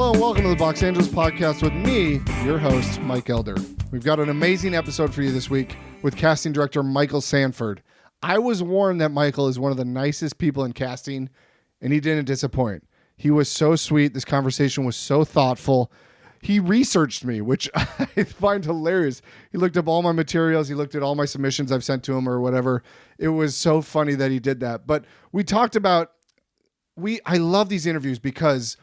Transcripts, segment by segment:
Hello and welcome to the Box Angeles Podcast with me, your host, Mike Elder. We've got an amazing episode for you this week with casting director Michael Sanford. I was warned that Michael is one of the nicest people in casting, and he didn't disappoint. He was so sweet. This conversation was so thoughtful. He researched me, which I find hilarious. He looked up all my materials. He looked at all my submissions I've sent to him or whatever. It was so funny that he did that. But we talked about I love these interviews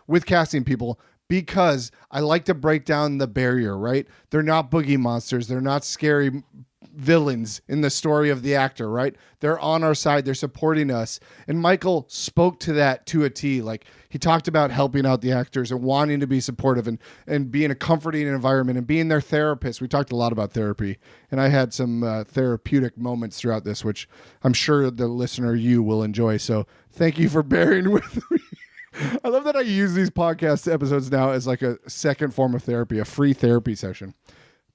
with casting people because I like to break down the barrier, right? They're not boogie monsters. They're not scary villains in the story of the actor, right? They're on our side. They're supporting us. And Michael spoke to that to a T. Like, he talked about helping out the actors and wanting to be supportive and being a comforting environment and being their therapist. We talked a lot about therapy, and I had some therapeutic moments throughout this, which I'm sure the listener, you will enjoy. So thank you for bearing with me. I love that I use these podcast episodes now as like a second form of therapy, a free therapy session.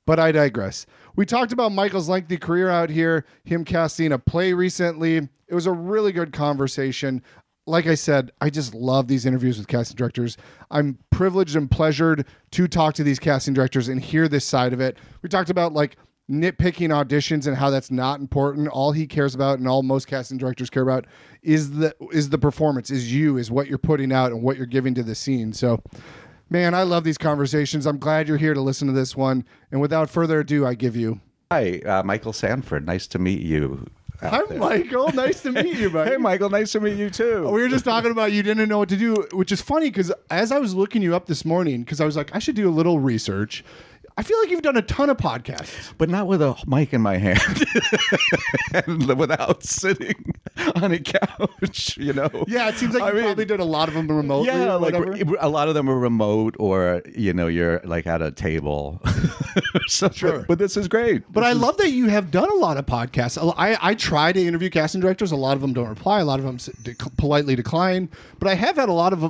But I digress. We talked about Michael's lengthy career out here, him casting a play recently. It was a really good conversation. Like I said, I just love these interviews with casting directors. I'm privileged and pleasured to talk to these casting directors and hear this side of it. We talked about like nitpicking auditions and how that's not important. All he cares about and all most casting directors care about is the performance, is what you're putting out and what you're giving to the scene. So, man, I love these conversations. I'm glad you're here to listen to this one. And without further ado, I give you... Hi, Michael Sanford. Nice to meet you. Hi, there. Michael. Nice to meet you, buddy. Hey, Michael. Nice to meet you, too. We were just talking about you didn't know what to do, which is funny because as I was looking you up this morning, because I was like, I should do a little research. I feel like you've done a ton of podcasts. But not with a mic in my hand and without sitting on a couch, you know? Yeah, it seems like you probably did a lot of them remotely. Yeah, or like whatever. a lot of them are remote or, you know, you're like at a table. So, sure. But this is great. But I love that you have done a lot of podcasts. I try to interview casting directors. A lot of them don't reply. A lot of them politely decline. But I have had a lot of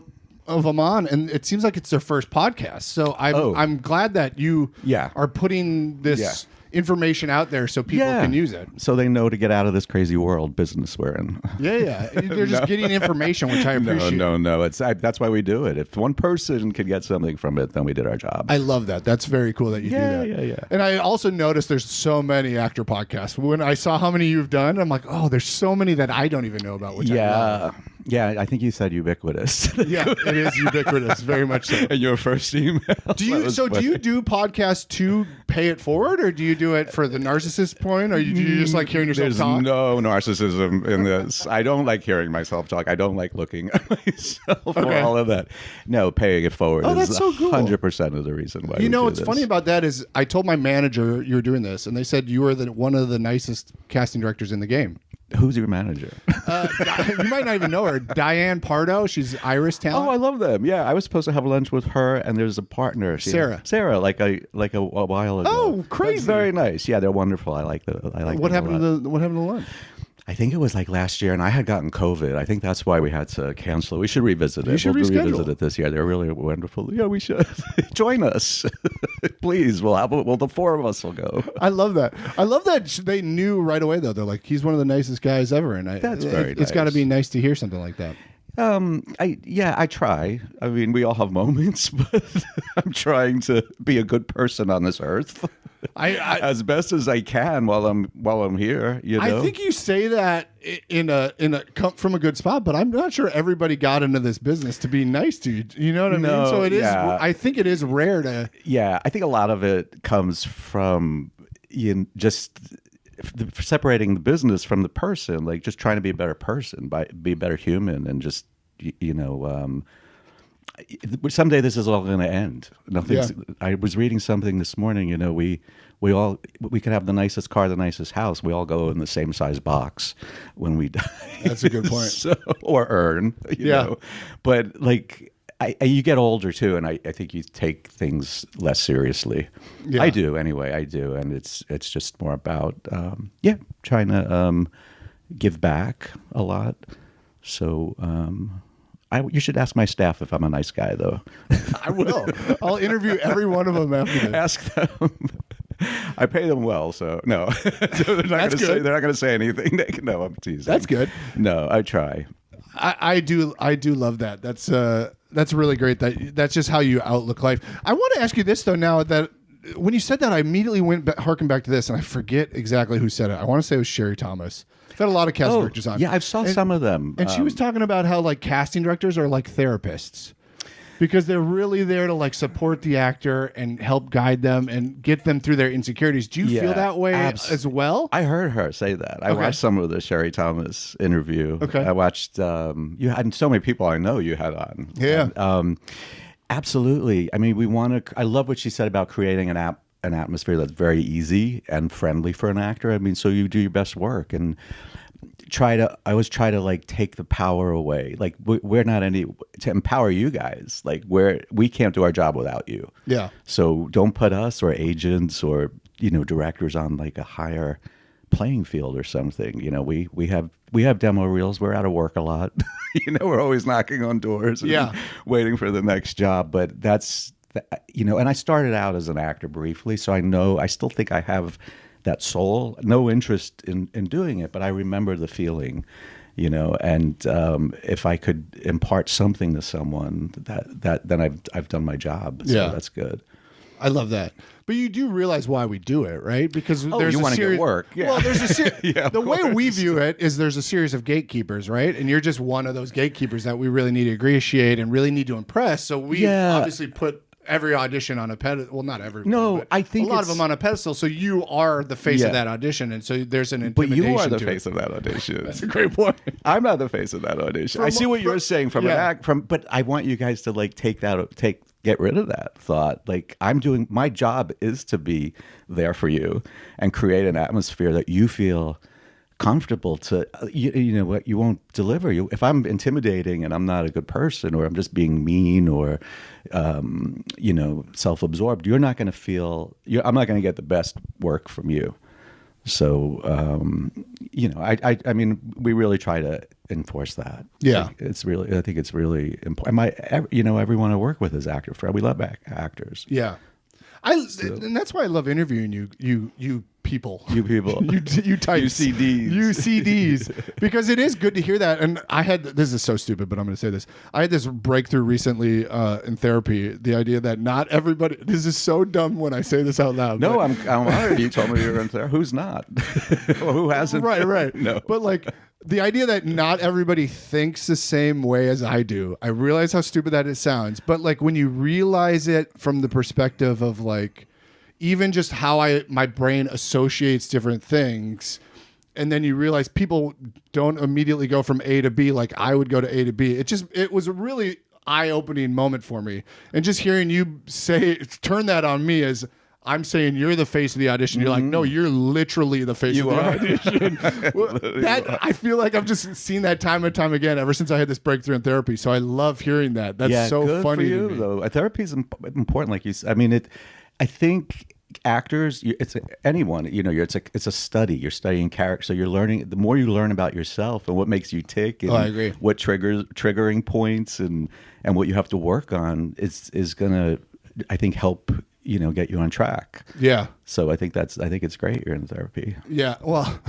them on, and it seems like it's their first podcast. So I'm glad that you are putting this information out there so people can use it. So they know to get out of this crazy world business we're in. Yeah. They're just getting information, which I appreciate. No. That's why we do it. If one person could get something from it, then we did our job. I love that. That's very cool that you do that. Yeah. And I also noticed there's so many actor podcasts. When I saw how many you've done, I'm like, oh, there's so many that I don't even know about, which I love. Yeah, I think you said ubiquitous. Yeah, it is ubiquitous, very much so. In your first email. Do you do podcasts to pay it forward, or do you do it for the narcissist point, or do you just like hearing yourself talk? There's no narcissism in this. I don't like hearing myself talk. I don't like looking at myself or all of that. No, paying it forward is so cool. 100% of the reason why. You know, what's funny about that is I told my manager you were doing this, and they said you were one of the nicest casting directors in the game. Who's your manager? You might not even know her. Diane Pardo. She's Irish talent. Oh, I love them. Yeah, I was supposed to have lunch with her, and there's a partner, Sarah, like a while ago. Oh, crazy! That's very nice. Yeah, they're wonderful. I like What happened to lunch? I think it was like last year, and I had gotten COVID. I think that's why we had to cancel it. We should revisit it. We'll revisit it this year. They're really wonderful. Yeah, we should. Join us. Please. The four of us will go. I love that. I love that they knew right away, though. They're like, he's one of the nicest guys ever. And that's very nice. It's got to be nice to hear something like that. I try. I mean, we all have moments, but I'm trying to be a good person on this earth. I as best as I can while I'm here. You know? I think you say that come from a good spot, but I'm not sure everybody got into this business to be nice to you. You know what I mean? So it is. I think it is rare to. Yeah, I think a lot of it comes from just separating the business from the person, like just trying to be a better person, be a better human, and just someday this is all going to end. I was reading something this morning. You know, we could have the nicest car, the nicest house. We all go in the same size box when we die. That's a good point. Or urn. You know? But like. You get older too, and I think you take things less seriously. Yeah. I do anyway. I do, and it's just more about trying to give back a lot. So you should ask my staff if I'm a nice guy, though. I will. I'll interview every one of them after this. Ask them. I pay them well, so no. They're not going to say anything. No, I'm teasing. That's good. No, I try. I do love that. That's really great. That's just how you outlook life. I want to ask you this though. Now that when you said that, I immediately harkened back to this, and I forget exactly who said it. I want to say it was Sherry Thomas. I've had a lot of casting directors on. Yeah, I saw some of them. And she was talking about how like casting directors are like therapists because they're really there to like support the actor and help guide them and get them through their insecurities. Do you feel that way as well? I heard her say that. I watched some of the Sherry Thomas interview. Okay. I watched, you had so many people I know you had on. Yeah. And, absolutely. I mean, I love what she said about creating an atmosphere that's very easy and friendly for an actor. I mean, so you do your best work and I always try to like take the power away. Like we're not to empower you guys. Like we can't do our job without you. Yeah. So don't put us or agents or, directors on like a higher playing field or something. We have demo reels. We're out of work a lot. We're always knocking on doors and waiting for the next job. But that's, and I started out as an actor briefly, so I still think I have that soul, no interest in doing it, but I remember the feeling, and if I could impart something to someone, then I've done my job. So that's good. I love that. But you do realize why we do it, right? Because there's you want to get work. Yeah. Well, there's the way we view it is there's a series of gatekeepers, right? And you're just one of those gatekeepers that we really need to ingratiate and really need to impress. So we obviously put every audition on a pedestal. Well, not every. No, I think a lot of them on a pedestal. So you are the face of that audition, and so there's an intimidation. But you are the face of that audition. That's a great point. I'm not the face of that audition. I see what you're saying from an act. But I want you guys to like get rid of that thought. Like my job is to be there for you and create an atmosphere that you feel comfortable to, what you won't deliver. If I'm intimidating and I'm not a good person, or I'm just being mean or, self-absorbed, you're not going to feel, I'm not going to get the best work from you. So, I mean, we really try to enforce that. Yeah. I think it's really important. Everyone I work with is actor friend. We love actors. Yeah. And that's why I love interviewing you people. You people. you types. UCDs. Because it is good to hear that. And this is so stupid, but I'm going to say this. I had this breakthrough recently in therapy. The idea that not everybody, this is so dumb when I say this out loud. No, I'm honored you told me you were in therapy. Who's not? Or who hasn't? Right. No. But like, the idea that not everybody thinks the same way as I do, I realize how stupid that sounds. But like when you realize it from the perspective of like, even just how my brain associates different things, and then you realize people don't immediately go from A to B like I would go to A to B. It was a really eye-opening moment for me. And just hearing you turn that on me as I'm saying you're the face of the audition. You're like, no, you're literally the face of the audition. I feel like I've just seen that time and time again ever since I had this breakthrough in therapy. So I love hearing that. That's so good funny for you, to me. though. Therapy is important, like you said. I mean, I think actors, anyone. It's a study. You're studying character, so you're learning. The more you learn about yourself and what makes you tick, and I agree. What triggering points and what you have to work on is gonna, I think, help get you on track. Yeah. So I think it's great you're in therapy. Yeah. Well,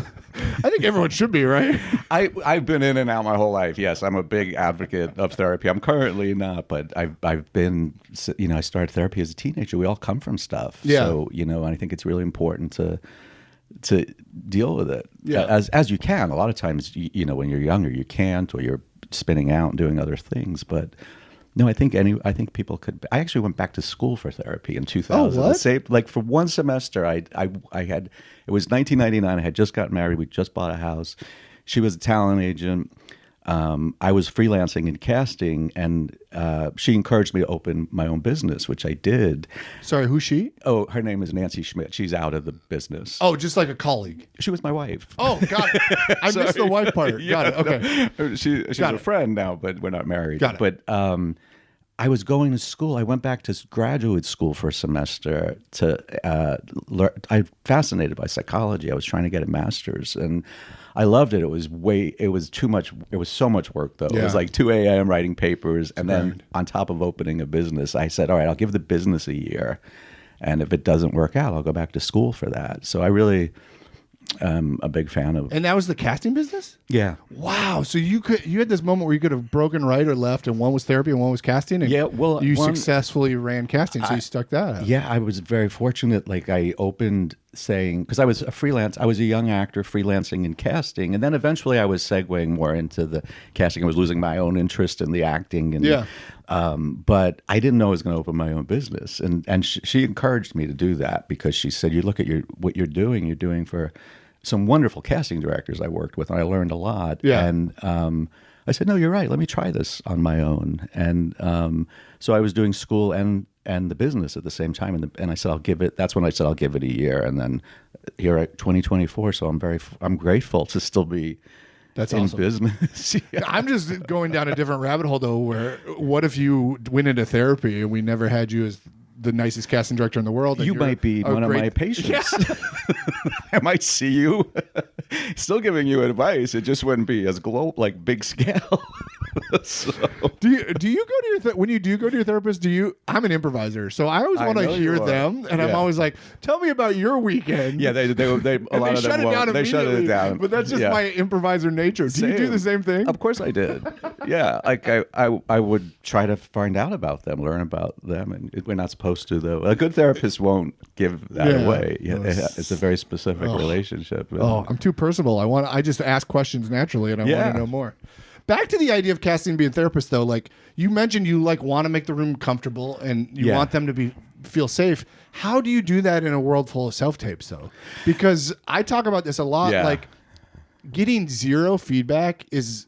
I think everyone should be, right? I've been in and out my whole life. Yes, I'm a big advocate of therapy. I'm currently not, but I've been, I started therapy as a teenager. We all come from stuff. Yeah. So, and I think it's really important to deal with it. Yeah. As you can. A lot of times, when you're younger, you can't, or you're spinning out and doing other things, but no, I think people could. I actually went back to school for therapy in 2000. Oh, what? Like for one semester, I had. It was 1999. I had just gotten married. We just bought a house. She was a talent agent. I was freelancing and casting, and she encouraged me to open my own business, which I did. Sorry, who's she? Oh, her name is Nancy Schmidt. She's out of the business. Oh, just like a colleague. She was my wife. Oh, got it. I missed the wife part. Got it. Okay. She's a friend now, but we're not married. Got it. But I was going to school. I went back to graduate school for a semester to learn. I'm fascinated by psychology. I was trying to get a master's, and I loved it. It was too much. It was so much work, though. Yeah. It was like 2 a.m. writing papers, and then on top of opening a business, I said, all right, I'll give the business a year, and if it doesn't work out, I'll go back to school for that. So I really am a big fan of. And that was the casting business? Yeah. Wow. So you had this moment where you could have broken right or left, and one was therapy and one was casting. And Yeah, well, you successfully ran casting, so you stuck that out. Yeah, I was very fortunate. Like I opened saying, because I was a young actor freelancing and casting, and then eventually I was segueing more into the casting. I was losing my own interest in the acting, and but I didn't know I was going to open my own business, and she encouraged me to do that because she said, "You look at what you're doing for some wonderful casting directors I worked with, and I learned a lot." Yeah. And I said, "No, you're right. Let me try this on my own." And so I was doing school and the business at the same time, and I said, That's when I said I'll give it a year, and then here at 2024. So I'm grateful to still be. That's in awesome. Business. Yeah. I'm just going down a different rabbit hole though. Where what if you went into therapy and we never had you as the nicest casting director in the world? And You might be one of my patients. Yeah. I might see you still giving you advice. It just wouldn't be as global, like big scale. So. Do you go to your when you do go to your therapist? I'm an improviser, so I always want to hear them, and I'm always like, "Tell me about your weekend." Yeah, they a lot of them won't. They shut it down. But that's just my improviser nature. Do you do the same thing? Of course I did. Yeah, like I would try to find out about them, learn about them, and we're not supposed to though. A good therapist won't give that away. Yeah, it's a very specific relationship. Oh, I'm too personal. I just ask questions naturally, and I want to know more. Back to the idea of casting and being a therapist, though. Like you mentioned, you want to make the room comfortable and you want them to feel safe. How do you do that in a world full of self-tapes, though? Because I talk about this a lot. Yeah. Like getting zero feedback is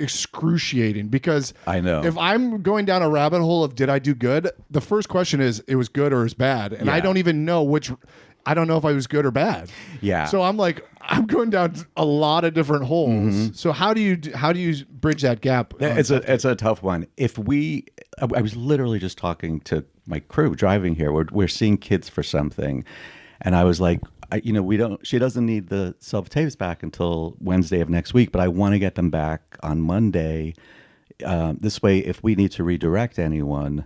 excruciating because I know if I'm going down a rabbit hole of did I do good, the first question is it was good or it was bad, and I don't even know I don't know if I was good or bad. Yeah. So I'm going down a lot of different holes. Mm-hmm. So how do you bridge that gap? It's a tough one. I was literally just talking to my crew driving here. We're seeing kids for something, and I was like, she doesn't need the self-tapes back until Wednesday of next week, but I want to get them back on Monday. This way, if we need to redirect anyone,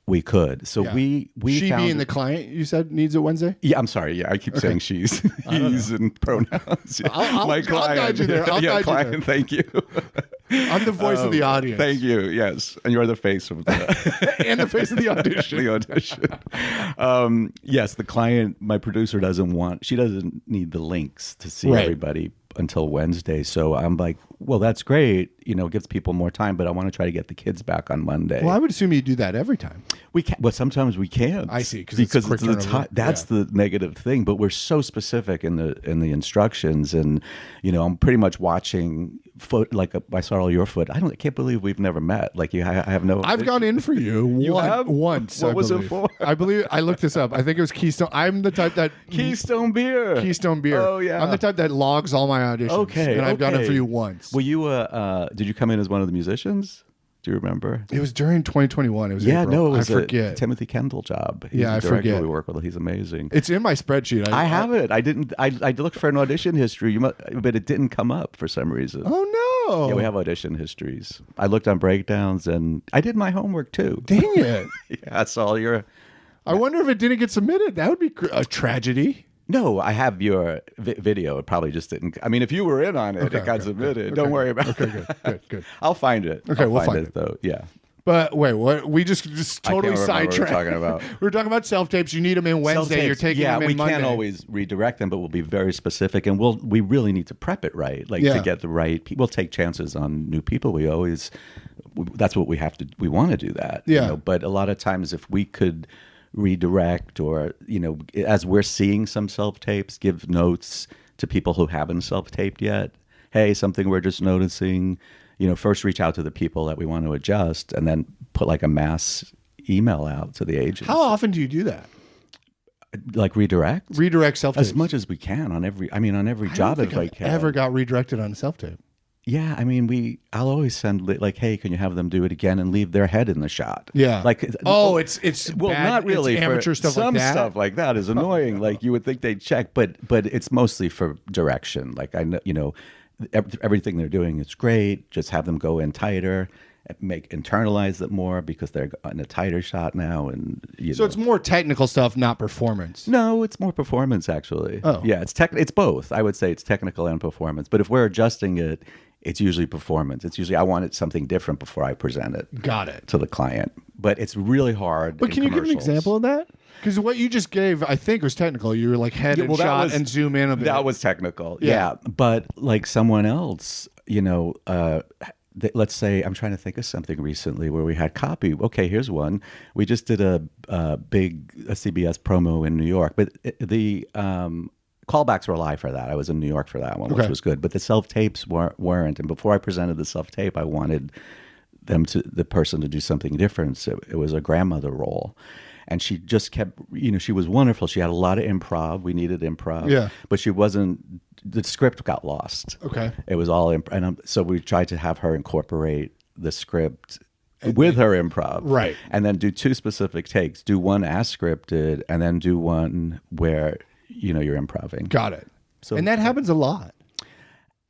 we could. So we she being the client, you said needs it Wednesday? Yeah, I'm sorry. Yeah, I keep saying she's, he's, and pronouns. Yeah. I'll guide you there. Client, thank you. I'm the voice of the audience. Thank you. Yes, and you're the face of the and the face of the audition. The audition. Yes, the client. My producer she doesn't need the links to see everybody until Wednesday. So I'm like, well, that's great. It gives people more time, but I want to try to get the kids back on Monday. Well, I would assume you do that every time. We can, but sometimes we can't. I see, because it's the time. That's the negative thing. But we're so specific in the instructions, and I'm pretty much watching foot. Like I saw all your foot. I can't believe we've never met. Like I have no. I've gone in for you. You have once. What was it for? I believe I looked this up. I think it was Keystone. I'm the type that Keystone Beer. Oh yeah. I'm the type that logs all my auditions. Okay, and I've gone in for you once. Were you did you come in as one of the musicians? Do you remember? It was during 2021. It was April. No, it was I forget. A Timothy Kendall job. He's the director we work with. He's amazing. It's in my spreadsheet. I have it. I didn't. I looked for an audition history, but it didn't come up for some reason. Oh no! Yeah, we have audition histories. I looked on breakdowns, and I did my homework too. Dang it! Yeah, I saw your. I wonder if it didn't get submitted. That would be a tragedy. No, I have your video. It probably just didn't. I mean, if you were in on it, it got submitted. Okay, Don't worry about it. Okay, good. I'll find it. Okay, we'll find it though. Yeah. But wait, what? We just totally sidetracked. What we're talking about. We're talking about self-tapes. You need them in Wednesday. Self-tapes. You're taking them in Monday. We can't always redirect them, but we'll be very specific, and we really need to prep it right, to get the right. We'll take chances on new people. That's what we have to. We want to do that. Yeah. But a lot of times, if we could redirect, or as we're seeing some self-tapes, give notes to people who haven't self-taped yet. Hey, something we're just noticing. First reach out to the people that we want to adjust, and then put like a mass email out to the agents. How often do you do that? Like redirect self-tapes as much as we can on every job if I can. Ever got redirected on a self-tape? Yeah, I mean, I'll always send like, hey, can you have them do it again and leave their head in the shot? Yeah. Like, it's well, bad, not really. It's amateur stuff some like that. Stuff like that is annoying. Like you would think they'd check, but it's mostly for direction. Like I know, everything they're doing is great. Just have them go in tighter, internalize it more because they're in a tighter shot now. And so it's more technical stuff, not performance. No, it's more performance actually. Oh, yeah, it's both. I would say it's technical and performance. But if we're adjusting it it's usually performance. It's usually I wanted something different before I present it. Got it. To the client. But it's really hard. But can you give an example of that? Because what you just gave, I think, was technical. You were like head and shot and zoom in a bit. That was technical. Yeah. But like someone else, let's say I'm trying to think of something recently where we had copy. Okay, here's one. We just did a big CBS promo in New York, but the callbacks were live for that. I was in New York for that one, which was good. But the self-tapes weren't. And before I presented the self-tape, I wanted the person to do something different. So it was a grandmother role. And she just kept, she was wonderful. She had a lot of improv. We needed improv. Yeah. But the script got lost. Okay. It was all and so we tried to have her incorporate the script with her improv. Right. And then do 2 specific takes. Do one as scripted and then do one where, you're improving. Got it. So, and that happens a lot.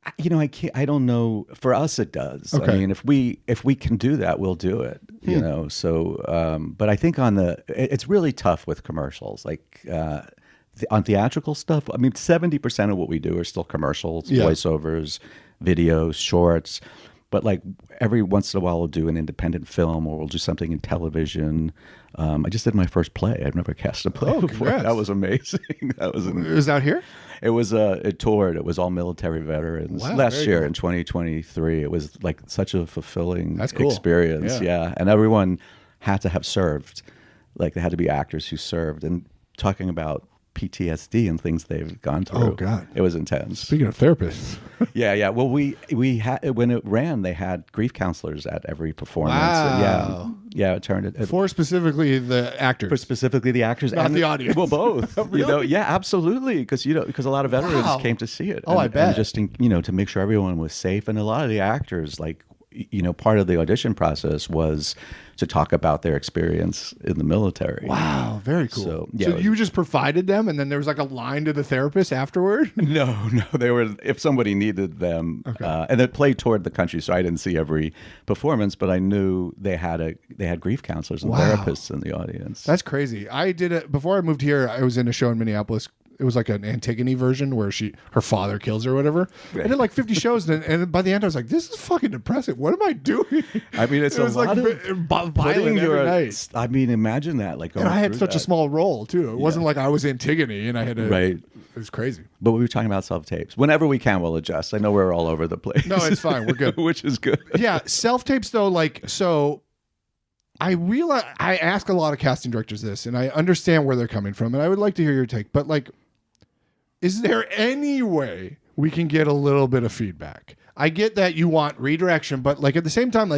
I don't know. For us, it does. Okay. I mean, if we can do that, we'll do it. So, but I think it's really tough with commercials. Like on theatrical stuff, I mean, 70% of what we do are still commercials, voiceovers, videos, shorts. But like every once in a while, we'll do an independent film or we'll do something in television. I just did my first play. I've never cast a play before. Congrats. That was amazing. It was out here? It was it toured. It was all military veterans. Wow, last year in 2023. It was like such a fulfilling cool. experience. Yeah. And everyone had to have served. Like they had to be actors who served. And talking about PTSD and things they've gone through. Oh God, it was intense. Speaking of therapists, yeah. Well, we had when it ran, they had grief counselors at every performance. Wow. Yeah. It turned it for specifically the actors. For specifically the actors, not and the audience. Well, both. Really? Yeah, absolutely. Because because a lot of veterans came to see it. Oh, I bet. And just to make sure everyone was safe, and a lot of the actors part of the audition process was to talk about their experience in the military. Wow, very cool. So you just provided them, and then there was like a line to the therapist afterward? No, they were, if somebody needed them. Okay. And it played toward the country, so I didn't see every performance, but I knew they had grief counselors and therapists in the audience. That's crazy. I did it before I moved here. I was in a show in Minneapolis. It was like an Antigone version where her father kills her or whatever. Right. I did like 50 shows, and by the end I was like, this is fucking depressing. What am I doing? I mean, it's a lot of violent every night. I mean, imagine that. And I had such a small role too. It wasn't like I was Antigone and I had to. Right. It was crazy. But we were talking about self-tapes. Whenever we can, we'll adjust. I know we're all over the place. No, it's fine. We're good. Which is good. Yeah, self-tapes though, I realize I ask a lot of casting directors this, and I understand where they're coming from, and I would like to hear your take. But is there any way we can get a little bit of feedback? I get that you want redirection, but at the same time,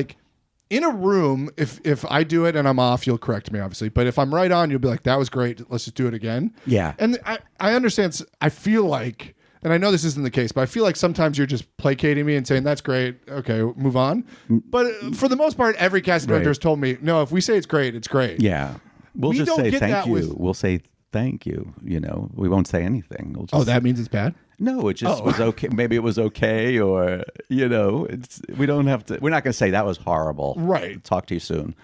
in a room, if I do it and I'm off, you'll correct me, obviously. But if I'm right on, you'll be like, that was great. Let's just do it again. Yeah. And I understand. I feel like, and I know this isn't the case, but I feel like sometimes you're just placating me and saying, that's great. Okay, move on. But for the most part, every casting director has told me, no, if we say it's great, it's great. Yeah. We'll just say thank you. We'll say thank you. We won't say anything. We'll just, that means it's bad? No, it just was okay. Maybe it was okay, or we don't have to. We're not going to say that was horrible. Right. Talk to you soon.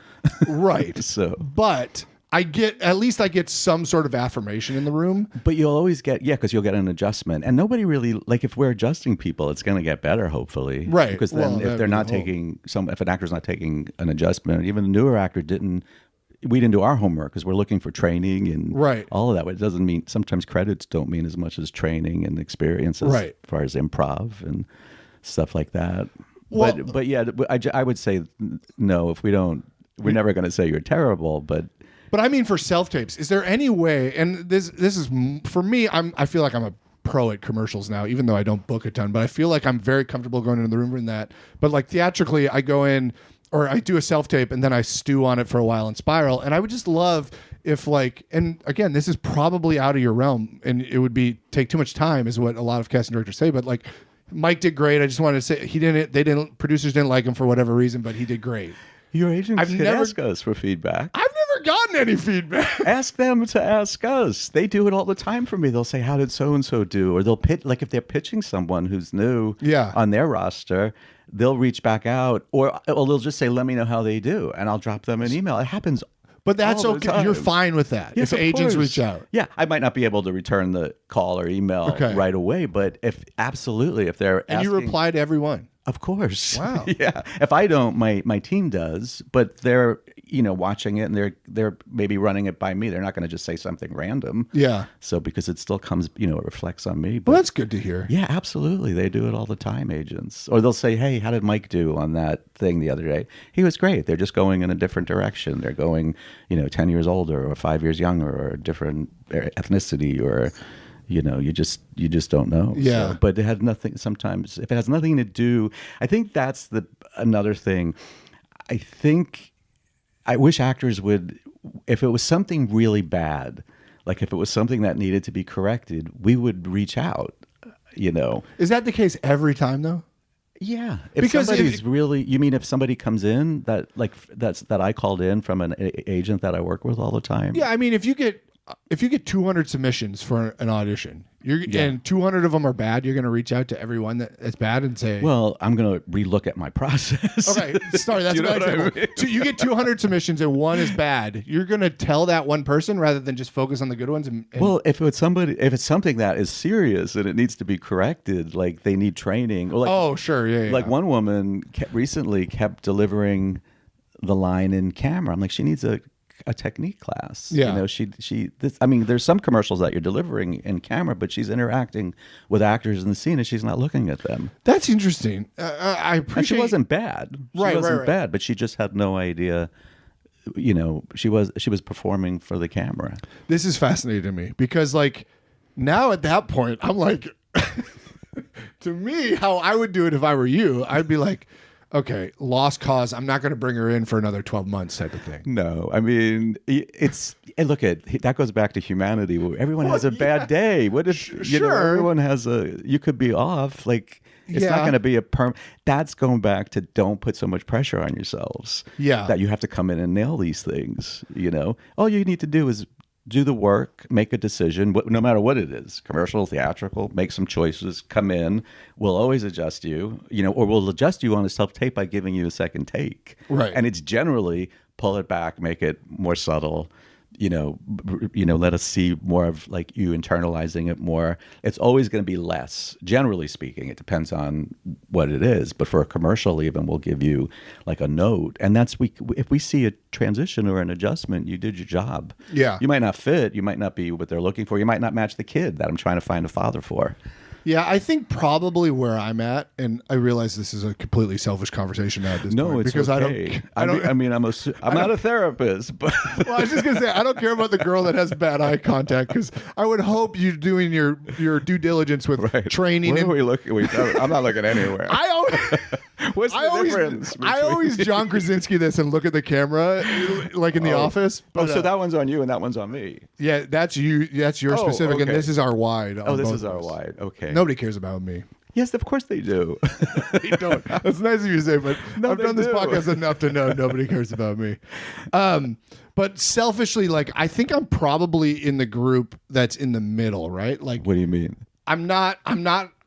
Right. But I get some sort of affirmation in the room. But you'll always get because you'll get an adjustment, and nobody really if we're adjusting people, it's going to get better, hopefully. Right. Because then if they're not taking if an actor's not taking an adjustment, even the newer actor we didn't do our homework because we're looking for training and all of that. But it doesn't mean sometimes credits don't mean as much as training and experiences as far as improv and stuff like that. Well, but yeah, I would say no. If we don't, we're never going to say you're terrible. But I mean, for self tapes, is there any way? And this is for me. I feel like I'm a pro at commercials now, even though I don't book a ton. But I feel like I'm very comfortable going into the room in that. But theatrically, I go in. Or I do a self-tape and then I stew on it for a while and spiral. And I would just love if and again, this is probably out of your realm and it would take too much time is what a lot of casting directors say. But Mike did great. I just wanted to say producers didn't like him for whatever reason, but he did great. Your agents can ask us for feedback. I've never gotten any feedback. Ask them to ask us. They do it all the time for me. They'll say, how did so-and-so do? Or they'll pitch, if they're pitching someone who's new on their roster, they'll reach back out or they'll just say, let me know how they do. And I'll drop them an email. It happens. But that's okay. You're fine with that. Yes, if agents reach out. Yeah. I might not be able to return the call or email right away, but if they're asking. And you reply to everyone. Of course. Wow. Yeah. If I don't, my team does, but they're, watching it, and they're maybe running it by me. They're not going to just say something random. Yeah. So because it still comes, it reflects on me. Well, that's good to hear. Yeah, absolutely. They do it all the time, agents. Or they'll say, hey, how did Mike do on that thing the other day? He was great. They're just going in a different direction. They're going, 10 years older or 5 years younger or a different ethnicity or, you just don't know. Yeah. So, but it has nothing, sometimes if it has nothing to do, I think that's another thing. I wish actors would, if it was something really bad, like if it was something that needed to be corrected, we would reach out, Is that the case every time though? Yeah. If somebody's really, you mean if somebody comes in that I called in from an agent that I work with all the time? Yeah. I mean, if you get 200 submissions for an audition, and 200 of them are bad, you're going to reach out to everyone that's bad and say, well, I'm going to relook at my process. Okay, sorry, that's my example. I mean? So you get 200 submissions and one is bad. You're going to tell that one person rather than just focus on the good ones. Well, if it's something that is serious and it needs to be corrected, like they need training. Or like, oh, sure, yeah. Like one woman recently kept delivering the line in camera. I'm like, she needs a technique class. Yeah. There's some commercials that you're delivering in camera, but she's interacting with actors in the scene and she's not looking at them. That's interesting. I appreciate. And she wasn't bad. She wasn't bad, but she just had no idea. She was performing for the camera. This is fascinating to me because, like, now at that point, I'm like, to me, how I would do it if I were you, I'd be like, okay, lost cause. I'm not going to bring her in for another 12 months type of thing. No, I mean, that goes back to humanity. Where everyone has a bad day. What if, everyone has you could be off. Like, it's not going to be that's going back to don't put so much pressure on yourselves. Yeah. That you have to come in and nail these things, All you need to do is do the work, make a decision, no matter what it is, commercial, theatrical, make some choices, come in. We'll always adjust you, or we'll adjust you on a self-tape by giving you a second take. Right. And it's generally pull it back, make it more subtle, let us see more of like you internalizing it more. It's always going to be less, generally speaking. It depends on what it is. But for a commercial, even, we'll give you like a note. And if we see a transition or an adjustment, you did your job. Yeah. You might not fit. You might not be what they're looking for. You might not match the kid that I'm trying to find a father for. Yeah, I think probably where I'm at, and I realize this is a completely selfish conversation now at this point. No, it's because okay. I'm not a therapist, but well, I was just gonna say I don't care about the girl that has bad eye contact because I would hope you're doing your due diligence with training. Where are we looking? I'm not looking anywhere. What's the difference? I always John Krasinski this and look at the camera like in the office. But, so that one's on you and that one's on me. Yeah, that's you. That's your specific, okay. And this is our wide. This is our wide. Okay. Nobody cares about me. Yes, of course they do. They don't. That's nice of you to say, but I've done this podcast enough to know nobody cares about me. But selfishly, like, I think I'm probably in the group that's in the middle, right? Like, what do you mean? I'm not.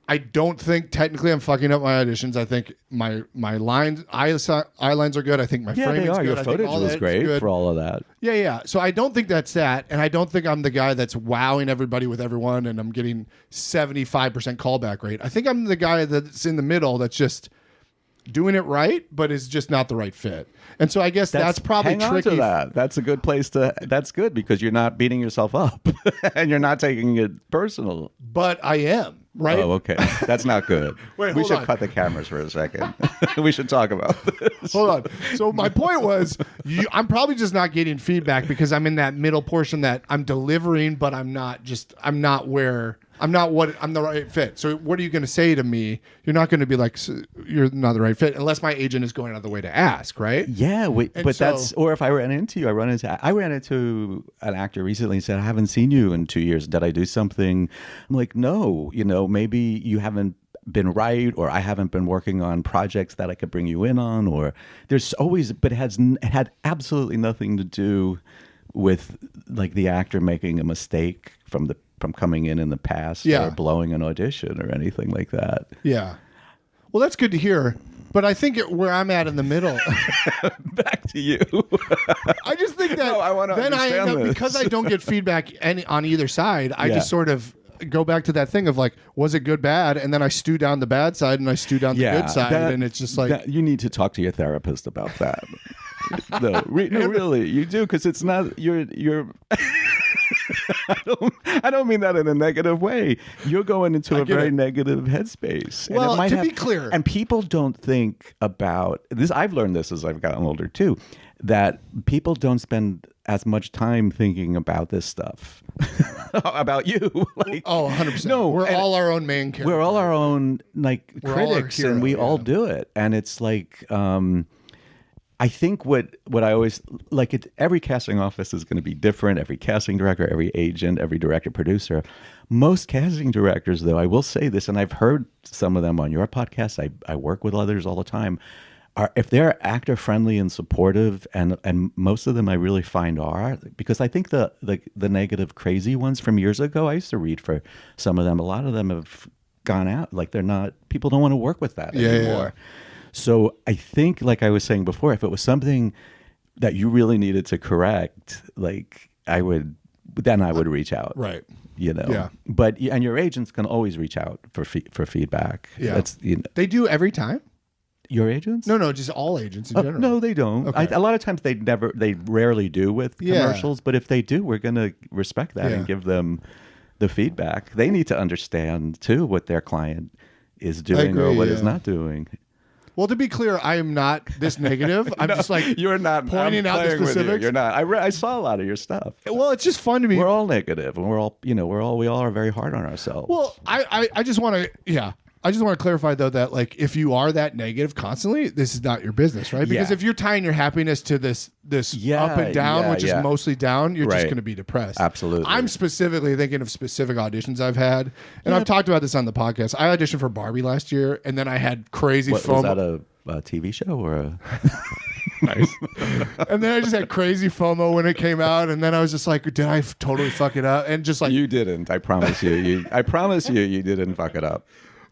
I don't think technically I'm fucking up my auditions. I think my lines, eye lines are good. I think my framing's good. Your footage was great for all of that. Yeah. So I don't think that's that. And I don't think I'm the guy that's wowing everybody with everyone and I'm getting 75% callback rate. I think I'm the guy that's in the middle that's just doing it right, but is just not the right fit. And so I guess that's probably hang tricky. On to that. That's a good place that's good because you're not beating yourself up and you're not taking it personal. But I am. Right? Oh, okay. That's not good. Wait, we should cut the cameras for a second. We should talk about this. Hold on. So my point was, I'm probably just not getting feedback because I'm in that middle portion that I'm delivering, but I'm not the right fit. So what are you going to say to me? You're not going to be like, you're not the right fit unless my agent is going out of the way to ask, right? Yeah. Or if I ran into an actor recently and said, I haven't seen you in 2 years. Did I do something? I'm like, no, maybe you haven't been right, or I haven't been working on projects that I could bring you in on, or there's always, but it had absolutely nothing to do with like the actor making a mistake from coming in the past or blowing an audition or anything like that. Yeah. Well, that's good to hear. But I think where I'm at in the middle. Back to you. I just think that I want to then I end up, this. because I don't get feedback on either side, I just sort of go back to that thing of like, was it good, bad? And then I stew down the bad side and I stew down the good side. And it's just like. You need to talk to your therapist about that. No, really, you do, because it's not, you're I don't mean that in a negative way. You're going into a very negative headspace. Well, and be clear. And people don't think about this. I've learned this as I've gotten older too, that people don't spend as much time thinking about this stuff about you. Like, 100%. No, we're all our own main characters. We're all our own critics, and we all do it. And it's like, I think what I always like, every casting office is going to be different. Every casting director, every agent, every director, producer. Most casting directors, though, I will say this, and I've heard some of them on your podcast. I work with others all the time. If they're actor friendly and supportive, and most of them I really find are, because I think the negative crazy ones from years ago, I used to read for some of them. A lot of them have gone out. Like people don't want to work with that anymore. Yeah. So I think, like I was saying before, if it was something that you really needed to correct, like I would reach out. Right. Yeah. But, and your agents can always reach out for feedback. Yeah. They do every time? Your agents? No, just all agents in general. No, they don't. Okay. A lot of times they rarely do with commercials, but if they do, we're going to respect that and give them the feedback. They need to understand too what their client is doing or what is not doing. Well, to be clear, I am not this negative. I'm just like you're not pointing out the specifics. You're not. I saw a lot of your stuff. Well, it's just fun to me. We're all negative, and we all are very hard on ourselves. Well, I just want to I just want to clarify though that like if you are that negative constantly, this is not your business, right? Because if you're tying your happiness to this up and down, which is mostly down, you're just going to be depressed. Absolutely. I'm specifically thinking of specific auditions I've had, and I've talked about this on the podcast. I auditioned for Barbie last year, and then I had crazy FOMO. Was that a TV show or a? Nice. And then I just had crazy FOMO when it came out, and then I was just like, did I totally fuck it up? And just like you didn't. I promise you. I promise you didn't fuck it up.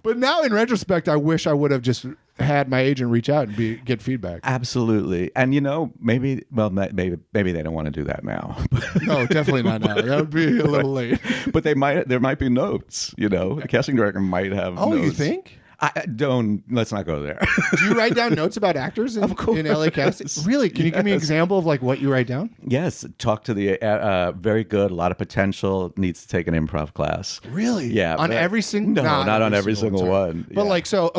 But now, in retrospect, I wish I would have just had my agent reach out and get feedback. Absolutely, and maybe they don't want to do that now. No, definitely not now. That would be a little late. But there might be notes. A casting director might have. Oh, notes. You think? Let's not go there. Do you write down notes about actors in LA casting? Really? Can you give me an example of like what you write down? Yes. Talk to the very good, a lot of potential, needs to take an improv class. Really? Yeah. On every single? No, not on every single one. But like, so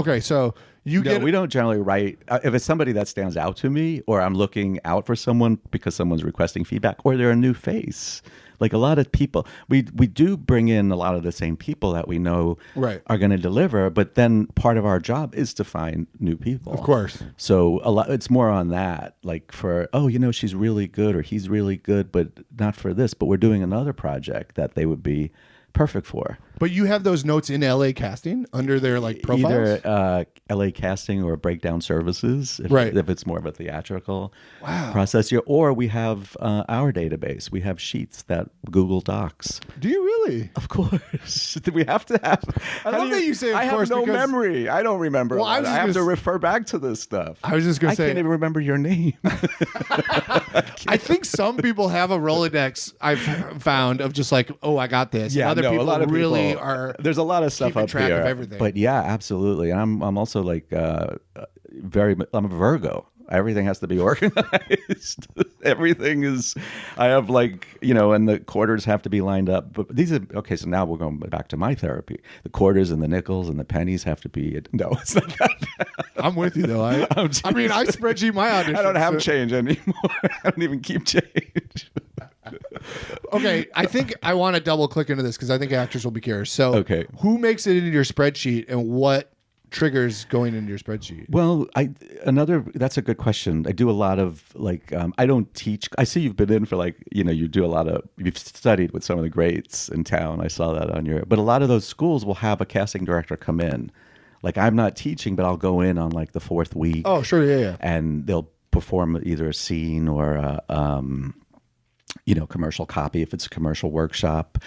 we don't generally write, if it's somebody that stands out to me, or I'm looking out for someone because someone's requesting feedback, or they're a new face. Like a lot of people, we do bring in a lot of the same people that we know are going to deliver, but then part of our job is to find new people. Of course. So it's more on that, like for, she's really good or he's really good, but not for this, but we're doing another project that they would be perfect for. But you have those notes in LA Casting under their like profiles? Either LA Casting or Breakdown Services, if it's more of a theatrical process. Or we have our database. We have sheets that Google Docs. Do you really? Of course. We have to have. I love that you say of course. I have no memory. I don't remember. Well, I have to refer back to this stuff. I was just going to say. I can't even remember your name. I think some people have a Rolodex I've found of just like, oh, I got this. Yeah, other people a lot of really people, are. There's a lot of stuff up track here. Of everything. But yeah, absolutely. And I'm also like I'm a Virgo. Everything has to be organized. Everything is, I have like, and the quarters have to be lined up. But these are, okay, so now we're going back to my therapy. The quarters and the nickels and the pennies have to be, no, it's not that bad. I'm with you though. I spreadsheet my audition. I don't have change anymore. I don't even keep change. Okay, I think I want to double click into this because I think actors will be curious. So who makes it into your spreadsheet and what triggers going into your spreadsheet? Well, that's a good question. I do a lot of like, I don't teach. I see you've been in for like, you've studied with some of the greats in town. I saw that but a lot of those schools will have a casting director come in. Like I'm not teaching, but I'll go in on like the fourth week. Oh, sure. Yeah. And they'll perform either a scene or commercial copy if it's a commercial workshop.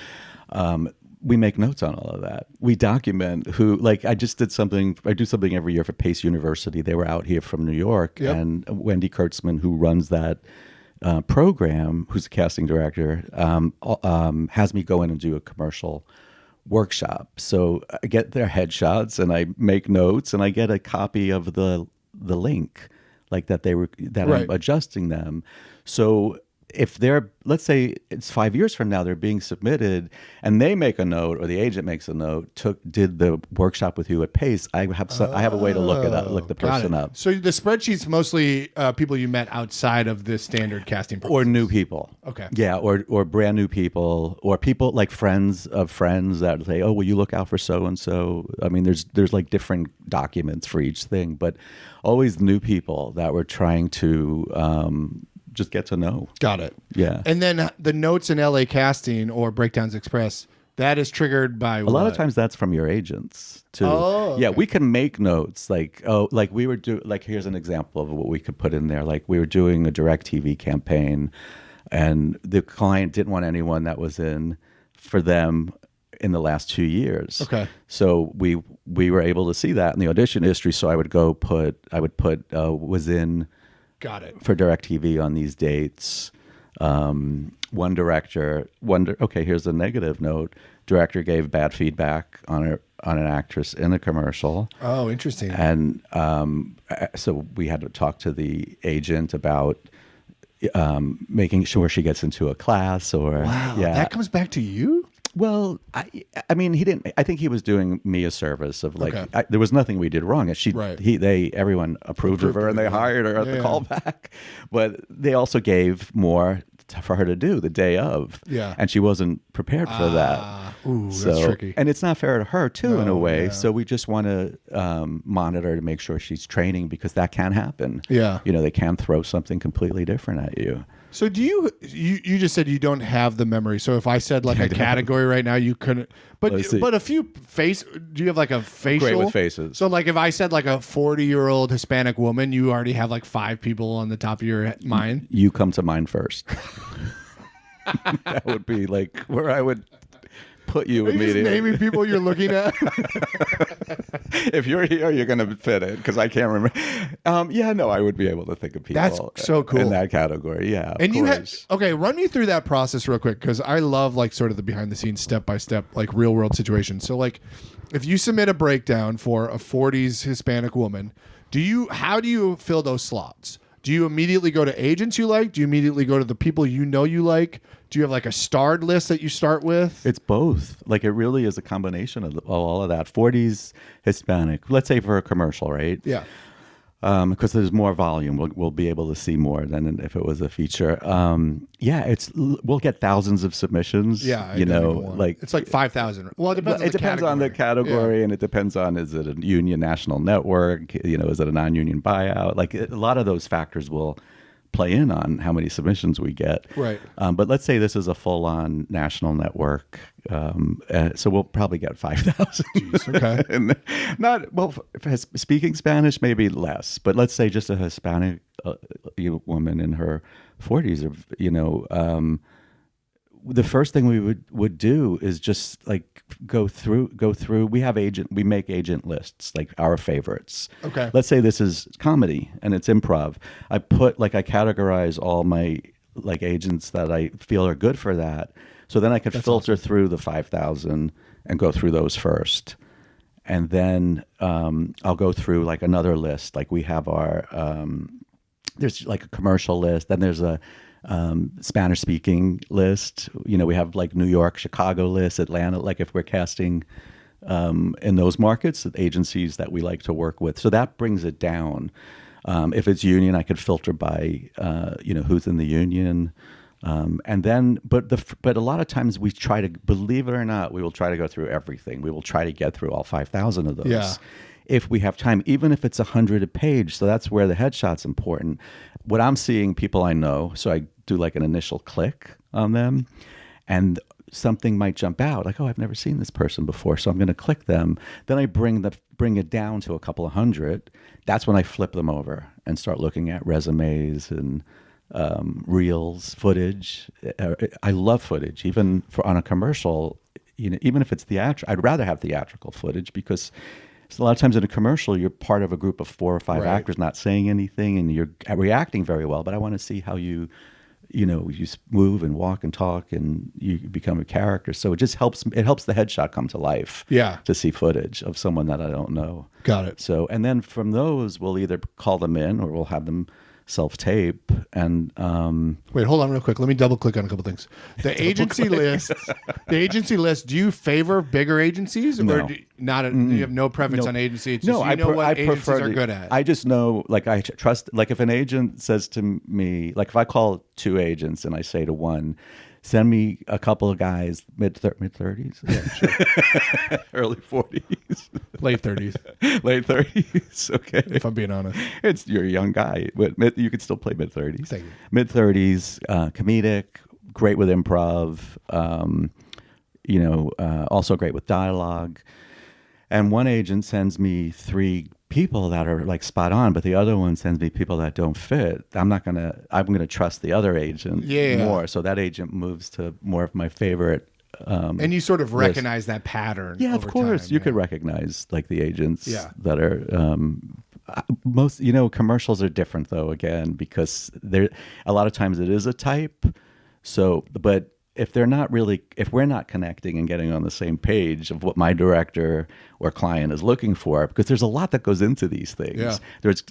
We make notes on all of that. We document I just did something. I do something every year for Pace University. They were out here from New York, and Wendy Kurtzman, who runs that program, who's a casting director, has me go in and do a commercial workshop. So I get their headshots and I make notes and I get a copy of the link, like that I'm adjusting them. So if they're, let's say it's 5 years from now, they're being submitted and they make a note or the agent makes a note, did the workshop with you at pace, I have a way to look the person up. So the spreadsheet's mostly people you met outside of the standard casting process. Or new people. Okay. Yeah, or brand new people, or people like friends of friends that say, oh, will you look out for so-and-so? I mean, there's like different documents for each thing, but always new people that we're trying to just get to know. Got it. Yeah. And then the notes in LA Casting or Breakdowns Express, that is triggered by a lot of times that's from your agents too. Oh, okay. Yeah, we can make notes like we were here's an example of what we could put in there. Like we were doing a DirecTV campaign and the client didn't want anyone that was in for them in the last 2 years. Okay. So we were able to see that in the audition history. So I would put was in Got it. for DirecTV on these dates. One director, okay, here's a negative note. Director gave bad feedback on an actress in a commercial. Oh, interesting. And so we had to talk to the agent about making sure she gets into a class or wow, yeah. That comes back to you? Well, I mean, he didn't. I think he was doing me a service of like, Okay. there was nothing we did wrong. Everyone approved of her and they hired her at the callback, but they also gave more for her to do the day of. Yeah, and she wasn't prepared for that. Ooh, that's tricky. And it's not fair to her too, in a way. Yeah. So we just want to monitor to make sure she's training because that can happen. Yeah, they can throw something completely different at you. So do you just said you don't have the memory. So if I said like a category right now, you couldn't. But a few face. Do you have like a facial? Great with faces. So like if I said like a 40-year-old Hispanic woman, you already have like 5 people on the top of your mind. You come to mind first. That would be like where I would put you immediately. Just naming people you're looking at. If you're here, you're going to fit it because I can't remember. I would be able to think of people. That's so cool in that category. Yeah, and you run me through that process real quick because I love like sort of the behind the scenes, step by step, like real world situations. So like, if you submit a breakdown for a 40s Hispanic woman, how do you fill those slots? Do you immediately go to agents you like? Do you immediately go to the people you like? Do you have like a starred list that you start with? It's both. Like it really is a combination of all of that. 40s Hispanic, let's say for a commercial, right? Yeah. Because there's more volume. We'll be able to see more than if it was a feature. We'll get thousands of submissions. Yeah, like it's like 5,000. Well, it depends. On the category, and it depends on is it a union national network? Is it a non-union buyout? Like a lot of those factors will play in on how many submissions we get. Right. But let's say this is a full-on national network. So we'll probably get 5,000. Okay. And speaking Spanish, maybe less. But let's say just a Hispanic woman in her 40s, the first thing we would do is just like go through. We make agent lists, like our favorites. Okay. Let's say this is comedy and it's improv. I categorize all my like agents that I feel are good for that. So then I could filter through the 5,000 and go through those first. And then I'll go through like another list. Like we have our, there's like a commercial list. Then there's a Spanish speaking list. We have like New York, Chicago list, Atlanta, like if we're casting in those markets, agencies that we like to work with. So that brings it down. If it's union, I could filter by, who's in the union. And then, but a lot of times we try to, believe it or not, we will try to go through everything. We will try to get through all 5,000 of those. Yeah. If we have time, even if it's 100 a page. So that's where the headshot's important. What I'm seeing, people I know, so I do like an initial click on them, and something might jump out, like, oh, I've never seen this person before, so I'm going to click them. Then I bring it down to a couple of hundred. That's when I flip them over and start looking at resumes and reels, footage. I love footage, even on a commercial. Even if it's theatrical, I'd rather have theatrical footage because a lot of times in a commercial, you're part of a group of 4 or 5 actors not saying anything, and you're reacting very well. But I want to see how you you move and walk and talk and you become a character. So it just helps. It helps the headshot come to life. Yeah. To see footage of someone that I don't know. Got it. So, and then from those, we'll either call them in or we'll have them self-tape. And wait, hold on real quick. Let me double click on a couple things. The agency list. The agency list. Do you favor bigger agencies, No. or do you have no preference on agency? It's just what agencies are good at. I just know, like, I trust. Like, if an agent says to me, like, if I call 2 agents and I say to one, send me a couple of guys mid 30s, yeah, sure. early 40s, late 30s, late 30s. Okay, if I'm being honest, you're a young guy, but you can still play mid 30s. Thank you. Mid 30s, comedic, great with improv. Also great with dialogue. And one agent sends me 3 people that are like spot on, but the other one sends me people that don't fit. I'm gonna trust the other agent more. So that agent moves to more of my favorite. And you sort of recognize that pattern. Yeah, over of course. time, You could recognize like the agents that are most. Commercials are different though. Again, because a lot of times it is a type. So, but if we're not connecting and getting on the same page of what my director or client is looking for, because there's a lot that goes into these things. Yeah. There's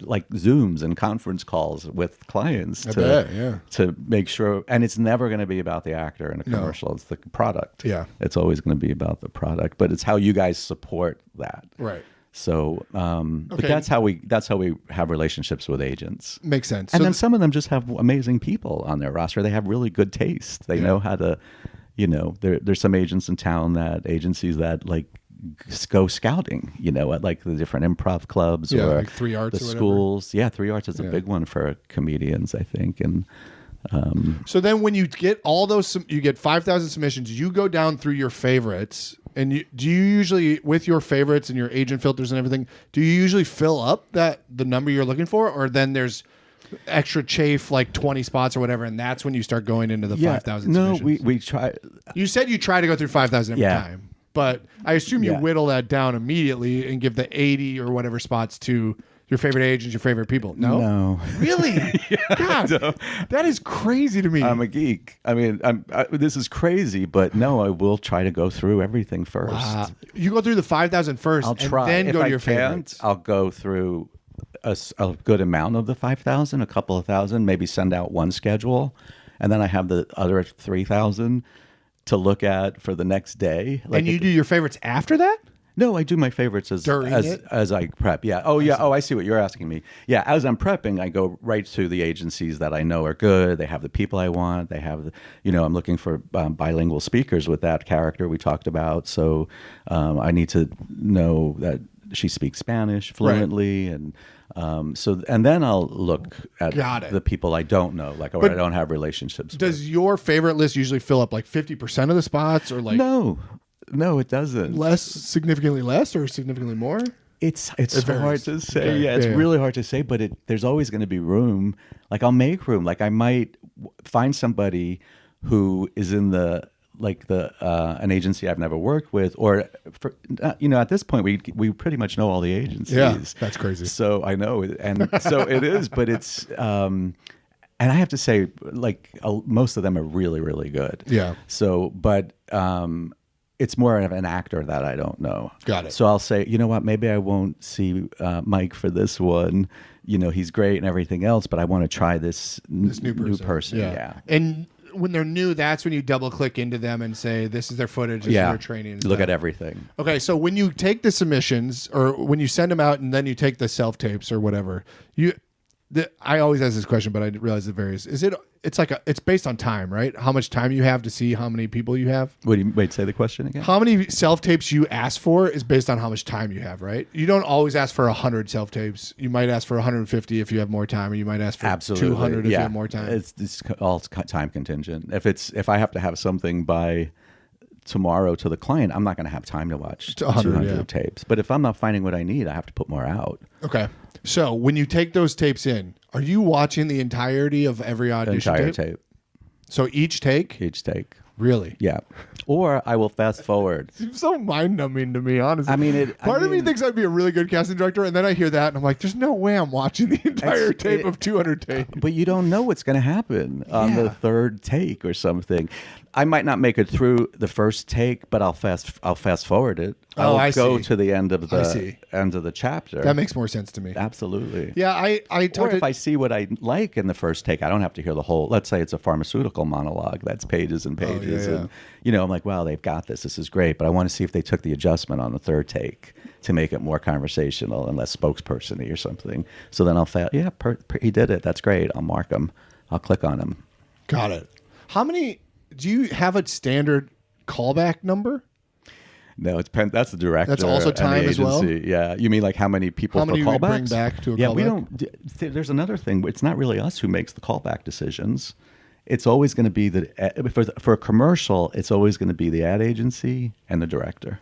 like Zooms and conference calls with clients to make sure, and it's never going to be about the actor in a commercial. No. It's the product. Yeah. It's always going to be about the product, but it's how you guys support that. Right. So, but that's how we have relationships with agents. Makes sense. And then some of them just have amazing people on their roster. They have really good taste. They know how to, there's some agents in town agencies that like go scouting, at like the different improv clubs or like 3 Arts the or schools. Yeah, 3 Arts is a big one for comedians, I think. And so then when you get all those, you get 5,000 submissions, you go down through your favorites. And do you usually, with your favorites and your agent filters and everything, do you usually fill up the number you're looking for, or then there's extra chafe, like 20 spots or whatever, and that's when you start going into the 5,000 submissions? No, we try. You said you try to go through 5,000 every time, but I assume you whittle that down immediately and give the 80 or whatever spots to your favorite agents, your favorite people. No. Really? God, that is crazy to me. I'm a geek. I mean, this is crazy, but no, I will try to go through everything first. Wow. You go through the 5,000 first, I'll try. and then go to your favorites. I'll go through a good amount of the 5,000, a couple of thousand, maybe send out one schedule, and then I have the other 3,000 to look at for the next day. And you do your favorites after that? No, I do my favorites as I prep. Yeah. Oh, yeah. Oh, I see what you're asking me. Yeah. As I'm prepping, I go right to the agencies that I know are good. They have the people I want. They have, I'm looking for bilingual speakers with that character we talked about. So I need to know that she speaks Spanish fluently, and then I'll look at the people I don't know, I don't have relationships with. Does your favorite list usually fill up like 50% of the spots, or like No, it doesn't. Significantly less or significantly more? It's hard to say. Okay. It's really hard to say, but there's always going to be room. Like, I'll make room. Like, I might find somebody who is in an agency I've never worked with, or at this point we pretty much know all the agencies. Yeah, that's crazy. So I know, and so it is, but it's. And I have to say, most of them are really, really good. Yeah. So, but. It's more of an actor that I don't know. Got it. So I'll say, you know what, maybe I won't see Mike for this one. He's great and everything else, but I want to try this new person. Yeah. And when they're new, that's when you double click into them and say, this is their footage, this is their training. Look at everything. Okay. So when you take the submissions, or when you send them out and then you take the self-tapes or whatever, I always ask this question, but I realize it varies. It's based on time, right? How much time you have to see how many people you have. Say the question again. How many self-tapes you ask for is based on how much time you have, right? You don't always ask for 100 self-tapes. You might ask for 150 if you have more time, or you might ask for 200 if you have more time. It's all time contingent. If I have to have something by tomorrow to the client, I'm not going to have time to watch 200 tapes. But if I'm not finding what I need, I have to put more out. Okay. So when you take those tapes in, are you watching the entirety of every audition entire tape? So each take? Each take. Really? Yeah. Or I will fast forward. Seems so mind-numbing to me, honestly. I mean, part of me thinks I'd be a really good casting director, and then I hear that, and I'm like, there's no way I'm watching the entire tape of 200 tapes. But you don't know what's going to happen on the third take or something. I might not make it through the first take, but I'll fast forward it. I'll go to the end of the chapter. That makes more sense to me. Absolutely. Yeah, or if I see what I like in the first take, I don't have to hear the whole. Let's say it's a pharmaceutical monologue that's pages and pages, and I'm like, wow, they've got this. This is great, but I want to see if they took the adjustment on the third take to make it more conversational and less spokesperson-y or something. So then I'll say, he did it. That's great. I'll mark him. I'll click on him. Got it. How many? Do you have a standard callback number? No, that's the director. That's also time as well? Yeah. You mean like how many people for callbacks? How many bring back to a callback? We don't. There's another thing. It's not really us who makes the callback decisions. It's always going to be for a commercial, it's always going to be the ad agency and the director.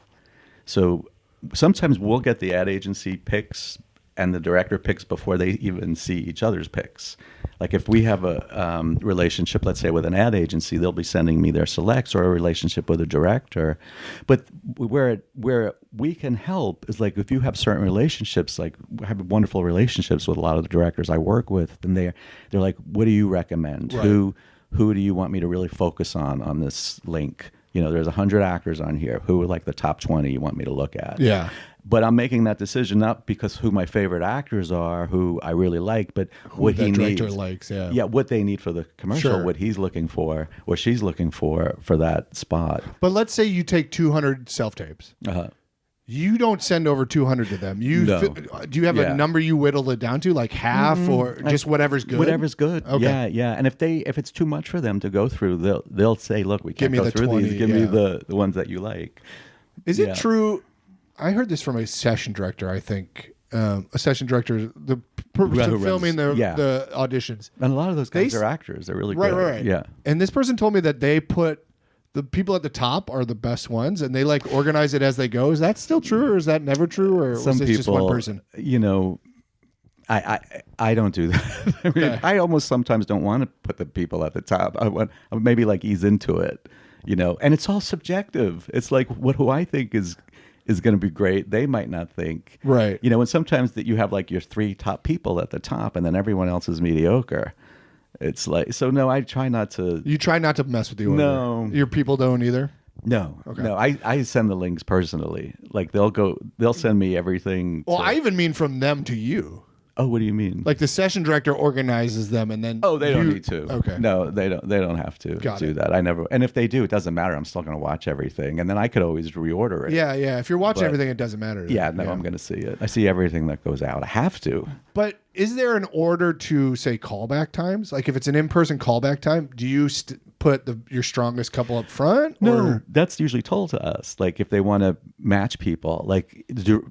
So sometimes we'll get the ad agency picks and the director picks before they even see each other's picks. Like if we have a relationship, let's say with an ad agency, they'll be sending me their selects, or a relationship with a director. But where we can help is like if you have certain relationships, like I have wonderful relationships with a lot of the directors I work with, and they're like, what do you recommend? Right. Who do you want me to really focus on this link? There's 100 actors on here. Who are like the top 20 you want me to look at? Yeah. But I'm making that decision not because who my favorite actors are, who I really like, but what he needs. Director likes, yeah. Yeah, what they need for the commercial, Sure. what he's looking for, what she's looking for that spot. But let's say you take 200 self-tapes. Uh-huh. You don't send over 200 to them. No. Do you have a number you whittle it down to, like half or just whatever's good? Whatever's good. Okay. Yeah. And if it's too much for them to go through, they'll say, look, we can't go through 20, these. Give me the ones that you like. Is it true? I heard this from a session director, I think. A session director, the person filming the auditions. And a lot of those guys are actors. They're really good. Right. Yeah. And this person told me that they put the people at the top are the best ones, and they like organize it as they go. Is that still true, or is that never true, or was it just one person? I don't do that. I mean, I almost sometimes don't want to put the people at the top. I want maybe like ease into it, and it's all subjective. It's like who I think is going to be great, they might not think. Right. And sometimes that you have like your 3 top people at the top and then everyone else is mediocre. It's like, so no, I try not to. You try not to mess with the order. No. Your people don't either? No. Okay. No, I send the links personally. Like they'll send me everything. Well, I even mean from them to you. Oh, what do you mean? Like the session director organizes them, and then they don't need to. Okay. No, they don't have to do that. I never. And if they do, it doesn't matter. I'm still going to watch everything, and then I could always reorder it. Yeah. If you're watching everything, it doesn't matter. I'm going to see it. I see everything that goes out. I have to. But is there an order to say callback times? Like if it's an in-person callback time, do you put your strongest couple up front? No, that's usually told to us. Like if they want to match people, like the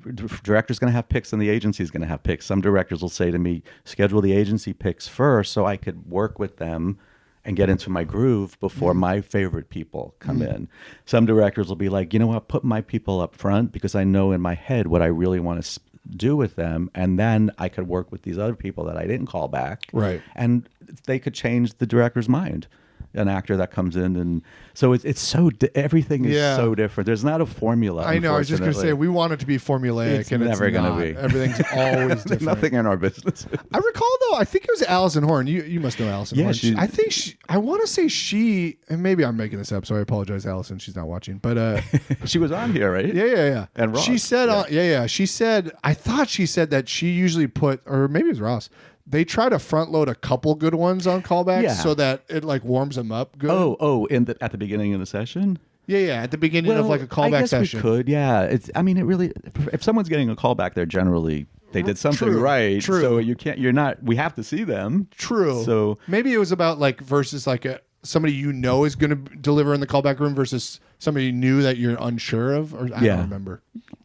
director's going to have picks and the agency's going to have picks. Some directors will say to me, schedule the agency picks first so I could work with them and get into my groove before my favorite people come in. Some directors will be like, you know what, put my people up front because I know in my head what I really want to do with them, and then I could work with these other people that I didn't call back. Right. And they could change the director's mind. An actor that comes in, and so it's so everything is so different. There's not a formula. I know. I was just going to say we want it to be formulaic, and never it's going not. to be. Everything's always different. Nothing in our business. I recall though. I think it was Allison Horn. You must know Allison Horn. I think I want to say she, and maybe I'm making this up, so I apologize, Allison. She's not watching, but she was on here, right? Yeah. And Ross. She said, She said, I thought she said that she usually put, or maybe it was Ross. They try to front load a couple good ones on callbacks so that it like warms them up good. At the beginning of the session? Yeah, at the beginning of like a callback I guess session. We could, yeah. It really, if someone's getting a callback, they're generally, they did something right. True. So we have to see them. True. So maybe it was about like versus like somebody is going to deliver in the callback room versus somebody new that you're unsure of? Or I don't remember.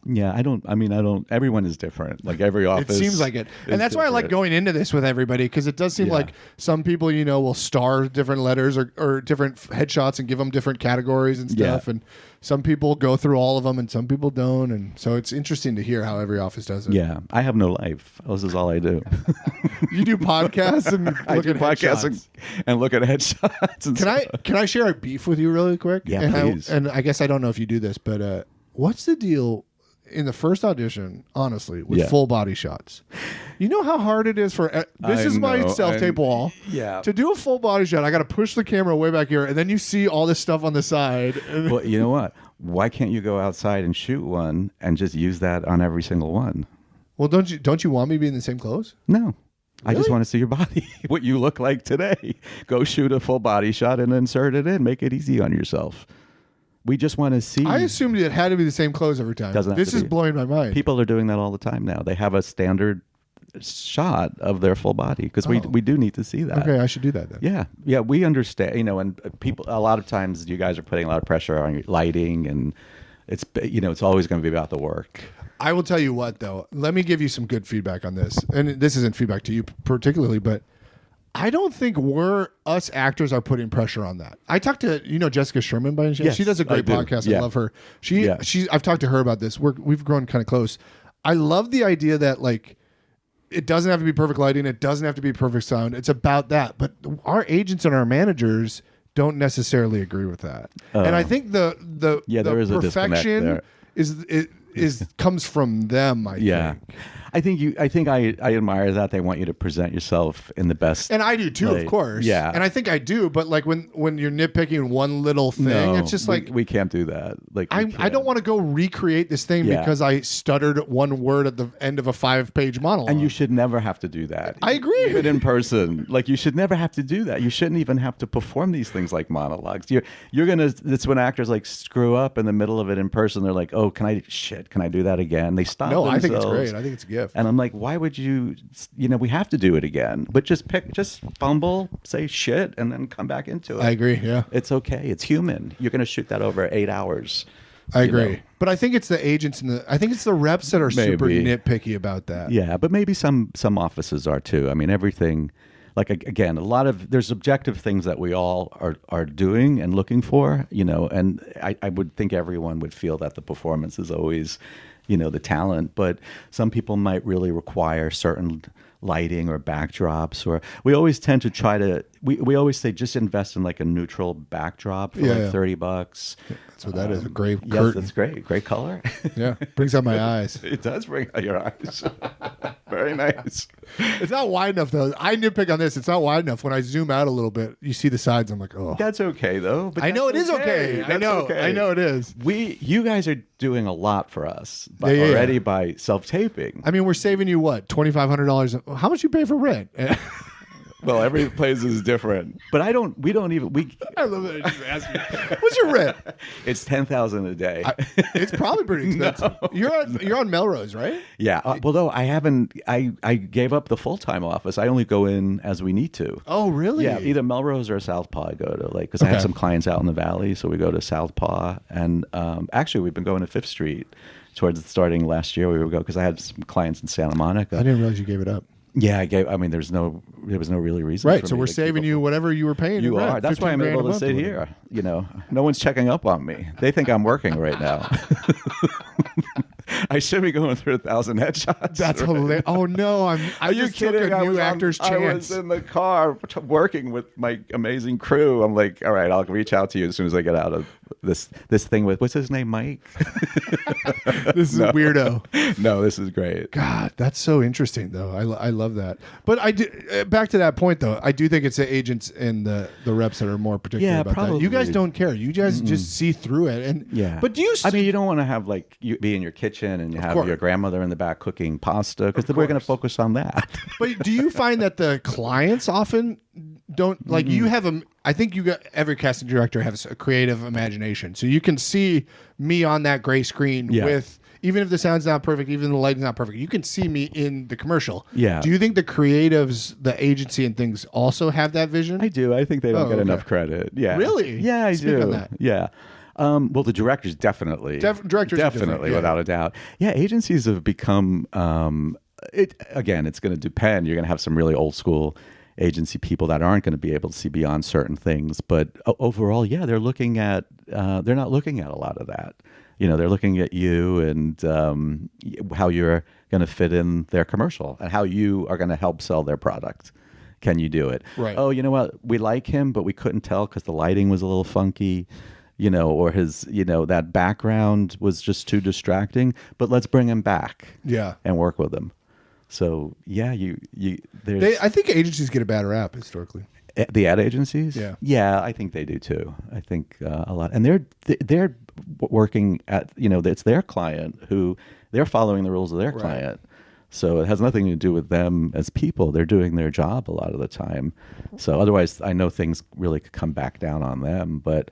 Yeah, I don't. Everyone is different. Like every office. It seems like it. And that's why I like going into this with everybody, because it does seem like some people, will star different letters or different headshots and give them different categories and stuff. And some people go through all of them and some people don't. And so it's interesting to hear how every office does it. Yeah. I have no life. This is all I do. You do podcasts and look at headshots. and look at headshots. And Can I share a beef with you really quick? Yeah, please. And I guess I don't know if you do this, but what's the deal in the first audition, honestly, with full body shots? You know how hard it is for this is my self-tape wall. Yeah. To do a full body shot, I got to push the camera way back here, and then you see all this stuff on the side. Well, you know what? Why can't you go outside and shoot one and just use that on every single one? Well, don't you want me to be in the same clothes? No. Really? I just want to see your body, what you look like today. Go shoot a full body shot and insert it in. Make it easy on yourself. We just want to see. I assumed it had to be the same clothes every time. This is blowing my mind. People are doing that all the time now. They have a standard shot of their full body because we do need to see that. Okay, I should do that then. Yeah, we understand. And people, a lot of times, you guys are putting a lot of pressure on your lighting, and it's always going to be about the work. I will tell you what, though. Let me give you some good feedback on this, and this isn't feedback to you particularly, but I don't think us actors are putting pressure on that. I talked to Jessica Sherman by any chance. Yes, she does a great podcast. I love her. I've talked to her about this. We've grown kind of close. I love the idea that it doesn't have to be perfect lighting. It doesn't have to be perfect sound. It's about that. But our agents and our managers don't necessarily agree with that. And I think the there is perfection is comes from them. I think. I think I admire that. They want you to present yourself in the best. And I do too, of course. Yeah. And I think I do, but when you're nitpicking one little thing, it's just we can't do that. I don't want to go recreate this thing because I stuttered one word at the end of a 5-page monologue. And you should never have to do that. I agree. Even in person. You should never have to do that. You shouldn't even have to perform these things like monologues. It's when actors screw up in the middle of it in person. They're like, oh, can I do that again? They stop themselves. I think it's great. I think it's a gift. And I'm like, why would you, we have to do it again. But just fumble, say shit, and then come back into it. I agree, yeah. It's okay. It's human. You're going to shoot that over 8 hours. I agree. But I think it's the agents I think it's the reps that are super nitpicky about that. Yeah, but maybe some offices are too. I mean, everything, again, there's objective things that we all are doing and looking for, and I would think everyone would feel that the performance is always the talent, but some people might really require certain lighting or backdrops, or we always tend to try to, we always say just invest in a neutral backdrop for $30. That's what that is, a gray curtain. Yes, that's great. Great color. Yeah, brings out my eyes. It does bring out your eyes. Very nice. It's not wide enough though. I nitpick on this. It's not wide enough. When I zoom out a little bit, you see the sides. I'm like, oh. That's okay though. But I know it is okay. I know it is. You guys are doing a lot for us already by self-taping. I mean, we're saving you what, $2,500? How much you pay for rent? Well, every place is different, but I love that you ask me. What's your rent? It's $10,000 a day. It's probably pretty expensive. No. You're on Melrose, right? Yeah. Although I gave up the full-time office. I only go in as we need to. Oh, really? Yeah. Either Melrose or Southpaw I go to, because I have some clients out in the valley, so we go to Southpaw. And actually, we've been going to 5th Street starting last year. We would go because I had some clients in Santa Monica. I didn't realize you gave it up. Yeah, there was no really reason. Right, so we're saving you whatever you were paying. You are. That's why I'm able to sit here. No one's checking up on me. They think I'm working right now. I should be going through 1,000 headshots. That's hilarious. Oh no, I just kidding? Took a new actor's chance. I was in the car working with my amazing crew. I'm like, all right, I'll reach out to you as soon as I get out of this thing with what's his name, Mike. This is a weirdo. No, this is great. God, that's so interesting though. I love that. But I do, back to that point though. I do think it's the agents and the reps that are more particular about that. You guys don't care. You guys just see through it. And but do you? I mean, you don't want to have you be in your kitchen and you have your grandmother in the back cooking pasta because we're going to focus on that. But do you find that the clients often don't you have I think every casting director has a creative imagination, so you can see me on that gray screen with, even if the sound's not perfect, even the lighting's not perfect, you can see me in the commercial. Yeah. Do you think the creatives, the agency and things also have that vision? I do. I think they don't get enough credit. Yeah. Really? Yeah, I do. On that. Yeah. Well, the directors definitely, Directors are definitely, different. without a doubt. Yeah, agencies have become. It's going to depend. You're going to have some really old school agency people that aren't going to be able to see beyond certain things. But overall, yeah, they're looking at. They're not looking at a lot of that. They're looking at you and how you're going to fit in their commercial and how you are going to help sell their product. Can you do it? Right. Oh, you know what? We like him, but we couldn't tell because the lighting was a little funky, or his, that background was just too distracting. But let's bring him back. Yeah. And work with him. So yeah, there's. I think agencies get a bad rap historically. The ad agencies? Yeah, I think they do too. I think a lot, and they're working at it's their client who they're following the rules of their client. So it has nothing to do with them as people. They're doing their job a lot of the time. So otherwise, I know things really could come back down on them. But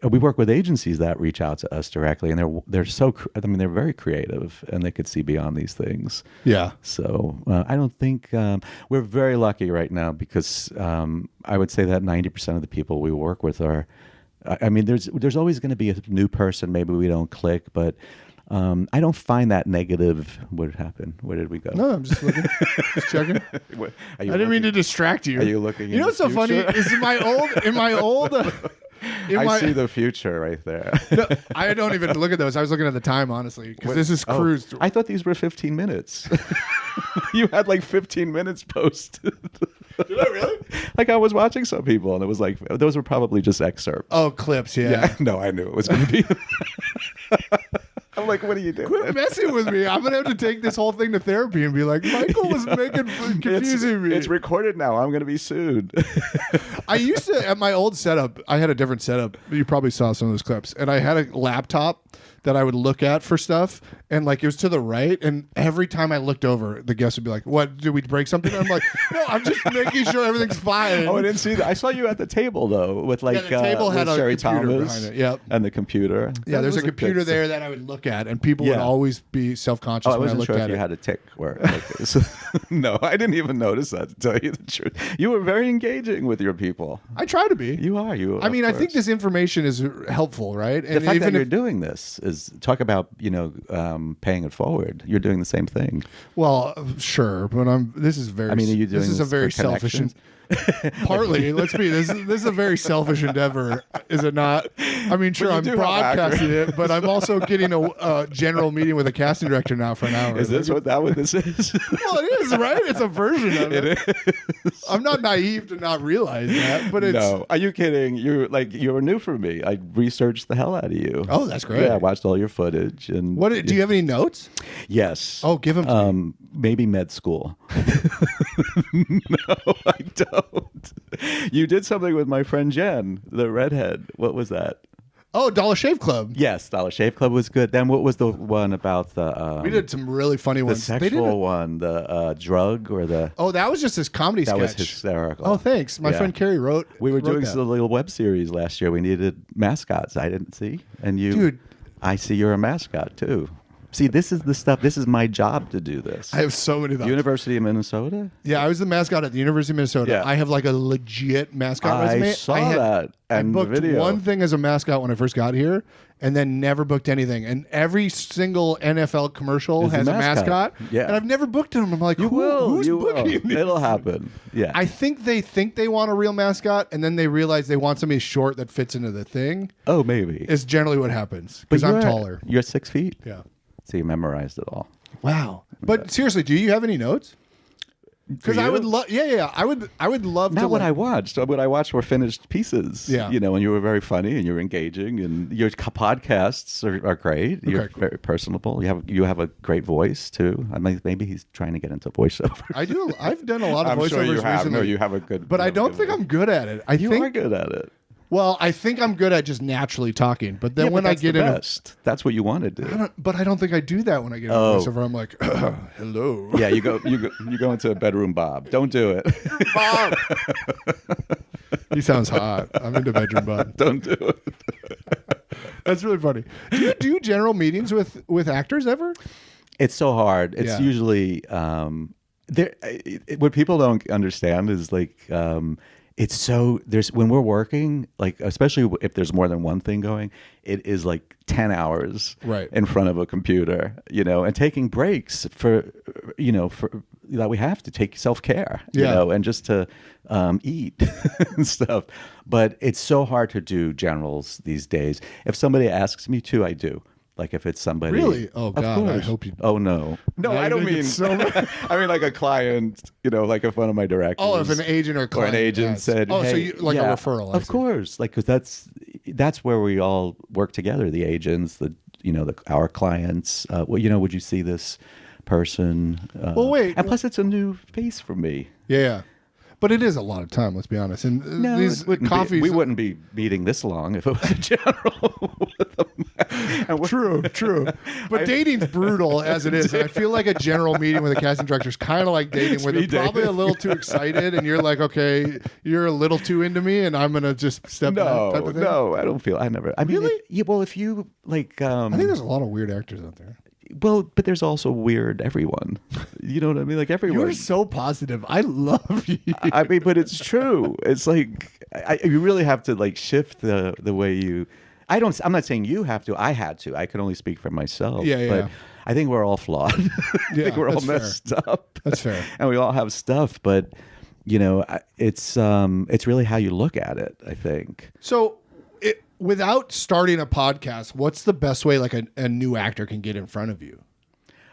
we work with agencies that reach out to us directly, and they're very creative, and they could see beyond these things. Yeah. So I don't think we're very lucky right now because I would say that 90% of the people we work with are. There's always going to be a new person. Maybe we don't click, but. I don't find that negative. What happened? Where did we go? No, I'm just looking, just checking. I didn't mean to distract you. Are you looking? You know what's so funny is in my old. I see the future right there. No, I don't even look at those. I was looking at the time, honestly, because this is cruised. I thought these were 15 minutes. You had like 15 minutes posted. Did I really? Like I was watching some people, and it was like those were probably just excerpts. Oh, clips. Yeah. No, I knew it was going to be. I'm like, what are you doing? Quit messing with me. I'm going to have to take this whole thing to therapy and be like, Michael was confusing me. It's recorded now. I'm going to be sued. I used to, at my old setup, I had a different setup. You probably saw some of those clips. And I had a laptop that I would look at for stuff. And like, it was to the right. And every time I looked over, the guest would be like, what, did we break something? And I'm like, no, I'm just making sure everything's fine. Oh, I didn't see that. I saw you at the table though, with like, the table had a Sherry computer Thomas behind it. Yep. And the computer. Yeah, there's a computer there that I would look at, and people would always be self-conscious when I looked sure at if you it. had a tick where like this. No, I didn't even notice that, to tell you the truth. You were very engaging with your people. I try to be. You are. I mean, I think this information is helpful, right? And the fact that you're doing this is talk about paying it forward. You're doing the same thing. Well, sure, but this is very. I mean, are you doing this is a very selfish. Partly, let's be. This is a very selfish endeavor, is it not? I mean, sure, I'm broadcasting it, but I'm also getting a general meeting with a casting director now for an hour. Is this what this is? Well, it is, right? It's a version of it. It is. I'm not naive to not realize that, but it's. No, are you kidding? You were new for me. I researched the hell out of you. Oh, that's great. Yeah, I watched all your footage. And do you have any notes? Yes. Oh, give them to me. Maybe med school. No, I don't. You did something with my friend Jen, the redhead. What was that? Oh, Dollar Shave Club. Yes, Dollar Shave Club was good. Then what was the one about the... we did some really funny ones. The sexual one, the drug or the... Oh, that was just this comedy sketch. That was hysterical. Oh, thanks. My friend Carrie wrote... We were doing a little web series last year. We needed mascots. I didn't see. And you... Dude. I see you're a mascot, too. See, this is the stuff. This is my job to do this. I have so many thoughts. University of Minnesota? Yeah, I was the mascot at the University of Minnesota. Yeah. I have like a legit mascot resume. I saw that. And I booked one thing as a mascot when I first got here, and then never booked anything. And every single NFL commercial has a mascot. Yeah. And I've never booked him. I'm like, who's booking these? It'll happen. Yeah. I think they want a real mascot, and then they realize they want somebody short that fits into the thing. Oh, maybe. It's generally what happens because I'm taller. You're 6 feet? Yeah. So you memorized it all. Wow. But seriously, do you have any notes? Because I would love, I would love to. Not what I watched. What I watched were finished pieces. Yeah. And you were very funny and you were engaging, and your podcasts are great. You're very personable. You have a great voice too. I mean, maybe he's trying to get into voiceover. I do. I've done a lot of I'm voiceovers sure you have. recently. No, you have a good. But I don't think I'm good at it. You are good at it. Well, I think I'm good at just naturally talking, but then when I get in, that's what you want to do. But I don't think I do that when I get in a voiceover. I'm like, hello. Yeah, you go into a bedroom, Bob. Don't do it, Bob. He sounds hot. I'm into bedroom, Bob. Don't do it. That's really funny. Do you do general meetings with actors ever? It's so hard. It's usually what people don't understand is like. it's so there's when we're working, like especially if there's more than one thing going, it is like 10 hours in front of a computer, and taking breaks for that we have to take self-care, and just to eat and stuff. But it's so hard to do generals these days. If somebody asks me to, I do. Like if it's somebody. Really? Oh God! I hope you. Oh no! No, I don't mean. I mean like a client. like if one of my directors. Oh, if an agent or client. Or an agent said. Oh, hey, so you like a referral? Of course, like because that's where we all work together. The agents, our clients. Would you see this person? Well, wait. And plus, it's a new face for me. Yeah. But it is a lot of time, let's be honest. And these coffees... We wouldn't be meeting this long if it was a general. True. But dating's brutal as it is. And I feel like a general meeting with a casting director is kind of like dating, where they're probably a little too excited, and you're like, okay, you're a little too into me, and I'm going to just step back type of thing. No, I don't feel... I mean, really? If you, like... I think there's a lot of weird actors out there. Well, but there's also weird everyone. You know what I mean? Like everyone. You're so positive. I love you. I mean, but it's true. It's like you really have to like shift the way you. I'm not saying you have to. I had to. I can only speak for myself. Yeah. But I think we're all flawed. I think we're all messed up. That's fair. And we all have stuff, but it's really how you look at it, I think. So. Without starting a podcast, what's the best way like a new actor can get in front of you?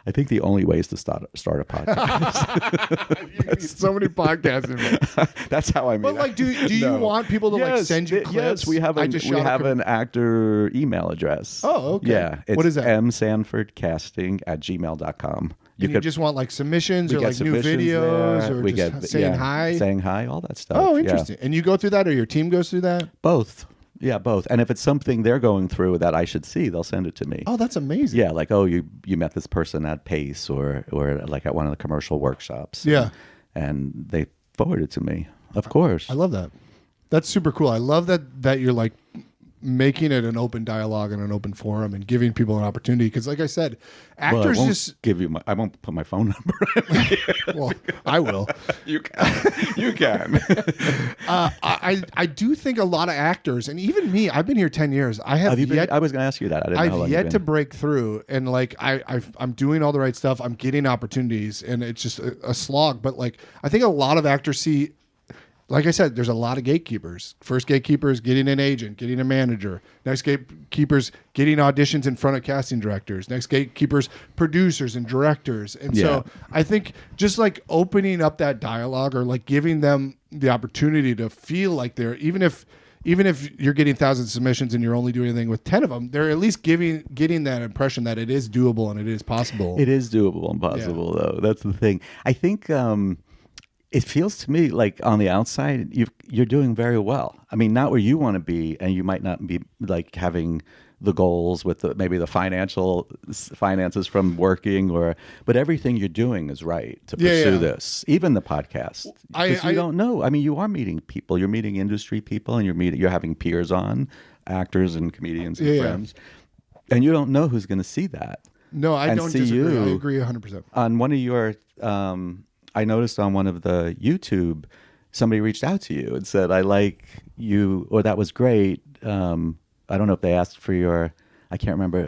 I think the only way is to start a podcast. You need so many podcasts in there. That's how I mean. But like, do you want people to like send you clips? Yes, we have an actor email address. Oh, okay. Yeah. What is that? msanfordcasting@gmail.com. You just want like submissions or like new videos or just saying hi? Saying hi, all that stuff. Oh, interesting. Yeah. And you go through that or your team goes through that? Both. Yeah, both. And if it's something they're going through that I should see, they'll send it to me. Oh, that's amazing. Yeah, like, oh, you met this person at Pace or like at one of the commercial workshops. Yeah. And they forward it to me. Of course. I love that. That's super cool. I love that you're like making it an open dialogue and an open forum and giving people an opportunity. Because like I said, actors I won't put my phone number in. Well, I will. You can. I do think a lot of actors, and even me, I've been here 10 years. I was going to ask you that. I've yet to break through, and like I'm doing all the right stuff. I'm getting opportunities, and it's just a slog. But like I think a lot of actors see. Like I said, there's a lot of gatekeepers. First gatekeeper is getting an agent, getting a manager. Next gatekeepers, getting auditions in front of casting directors. Next gatekeepers, producers and directors. And so I think just like opening up that dialogue or like giving them the opportunity to feel like they're, even if you're getting thousands of submissions and you're only doing anything with 10 of them, they're at least getting that impression that it is doable and it is possible. It is doable and possible, though. That's the thing. I think... it feels to me like on the outside, you're doing very well. I mean, not where you want to be, and you might not be like having the goals with maybe the finances from working, but everything you're doing is right to pursue this. Even the podcast, because you don't know. I mean, you are meeting people. You're meeting industry people, and you're having peers on, actors and comedians and friends, and you don't know who's going to see that. No, I don't disagree. I agree 100%. On one of your. I noticed on one of the YouTube, somebody reached out to you and said, I like you, or that was great. I don't know if they asked for your, I can't remember.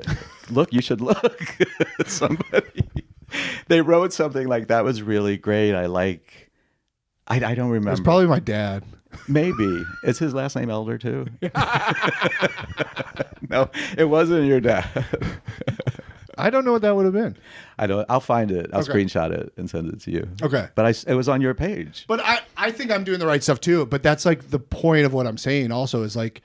Look, you should look. Somebody. They wrote something like, that was really great. I don't remember. It's probably my dad. Maybe. Is his last name Elder too? No, it wasn't your dad. I don't know what that would have been. I'll find it. I'll screenshot it and send it to you. Okay. But it was on your page. But I think I'm doing the right stuff too. But that's like the point of what I'm saying also is like,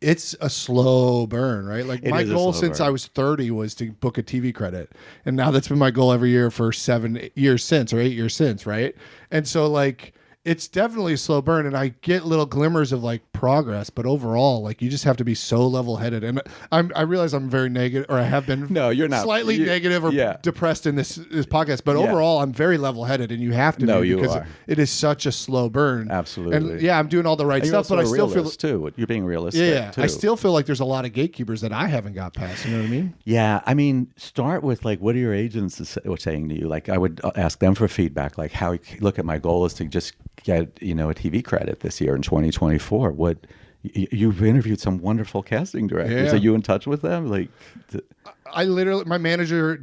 it's a slow burn, right? Like my goal since I was 30 was to book a TV credit. And now that's been my goal every year for 8 years since, right? And so like, it's definitely a slow burn, and I get little glimmers of like progress, but overall, like you just have to be so level-headed. And I realize I'm very negative, or I have been. No, you're not slightly negative or depressed in this podcast, but overall, I'm very level-headed, and you have to be because it is such a slow burn. Absolutely. And I'm doing all the right stuff, but I still feel too. You're being realistic. Yeah, too. I still feel like there's a lot of gatekeepers that I haven't got past. You know what I mean? Yeah, I mean, start with like, what are your agents saying to you? Like, I would ask them for feedback, like how look at my goal is to just get, a TV credit this year in 2024. You've interviewed some wonderful casting directors. Yeah. Are you in touch with them? I literally, my manager,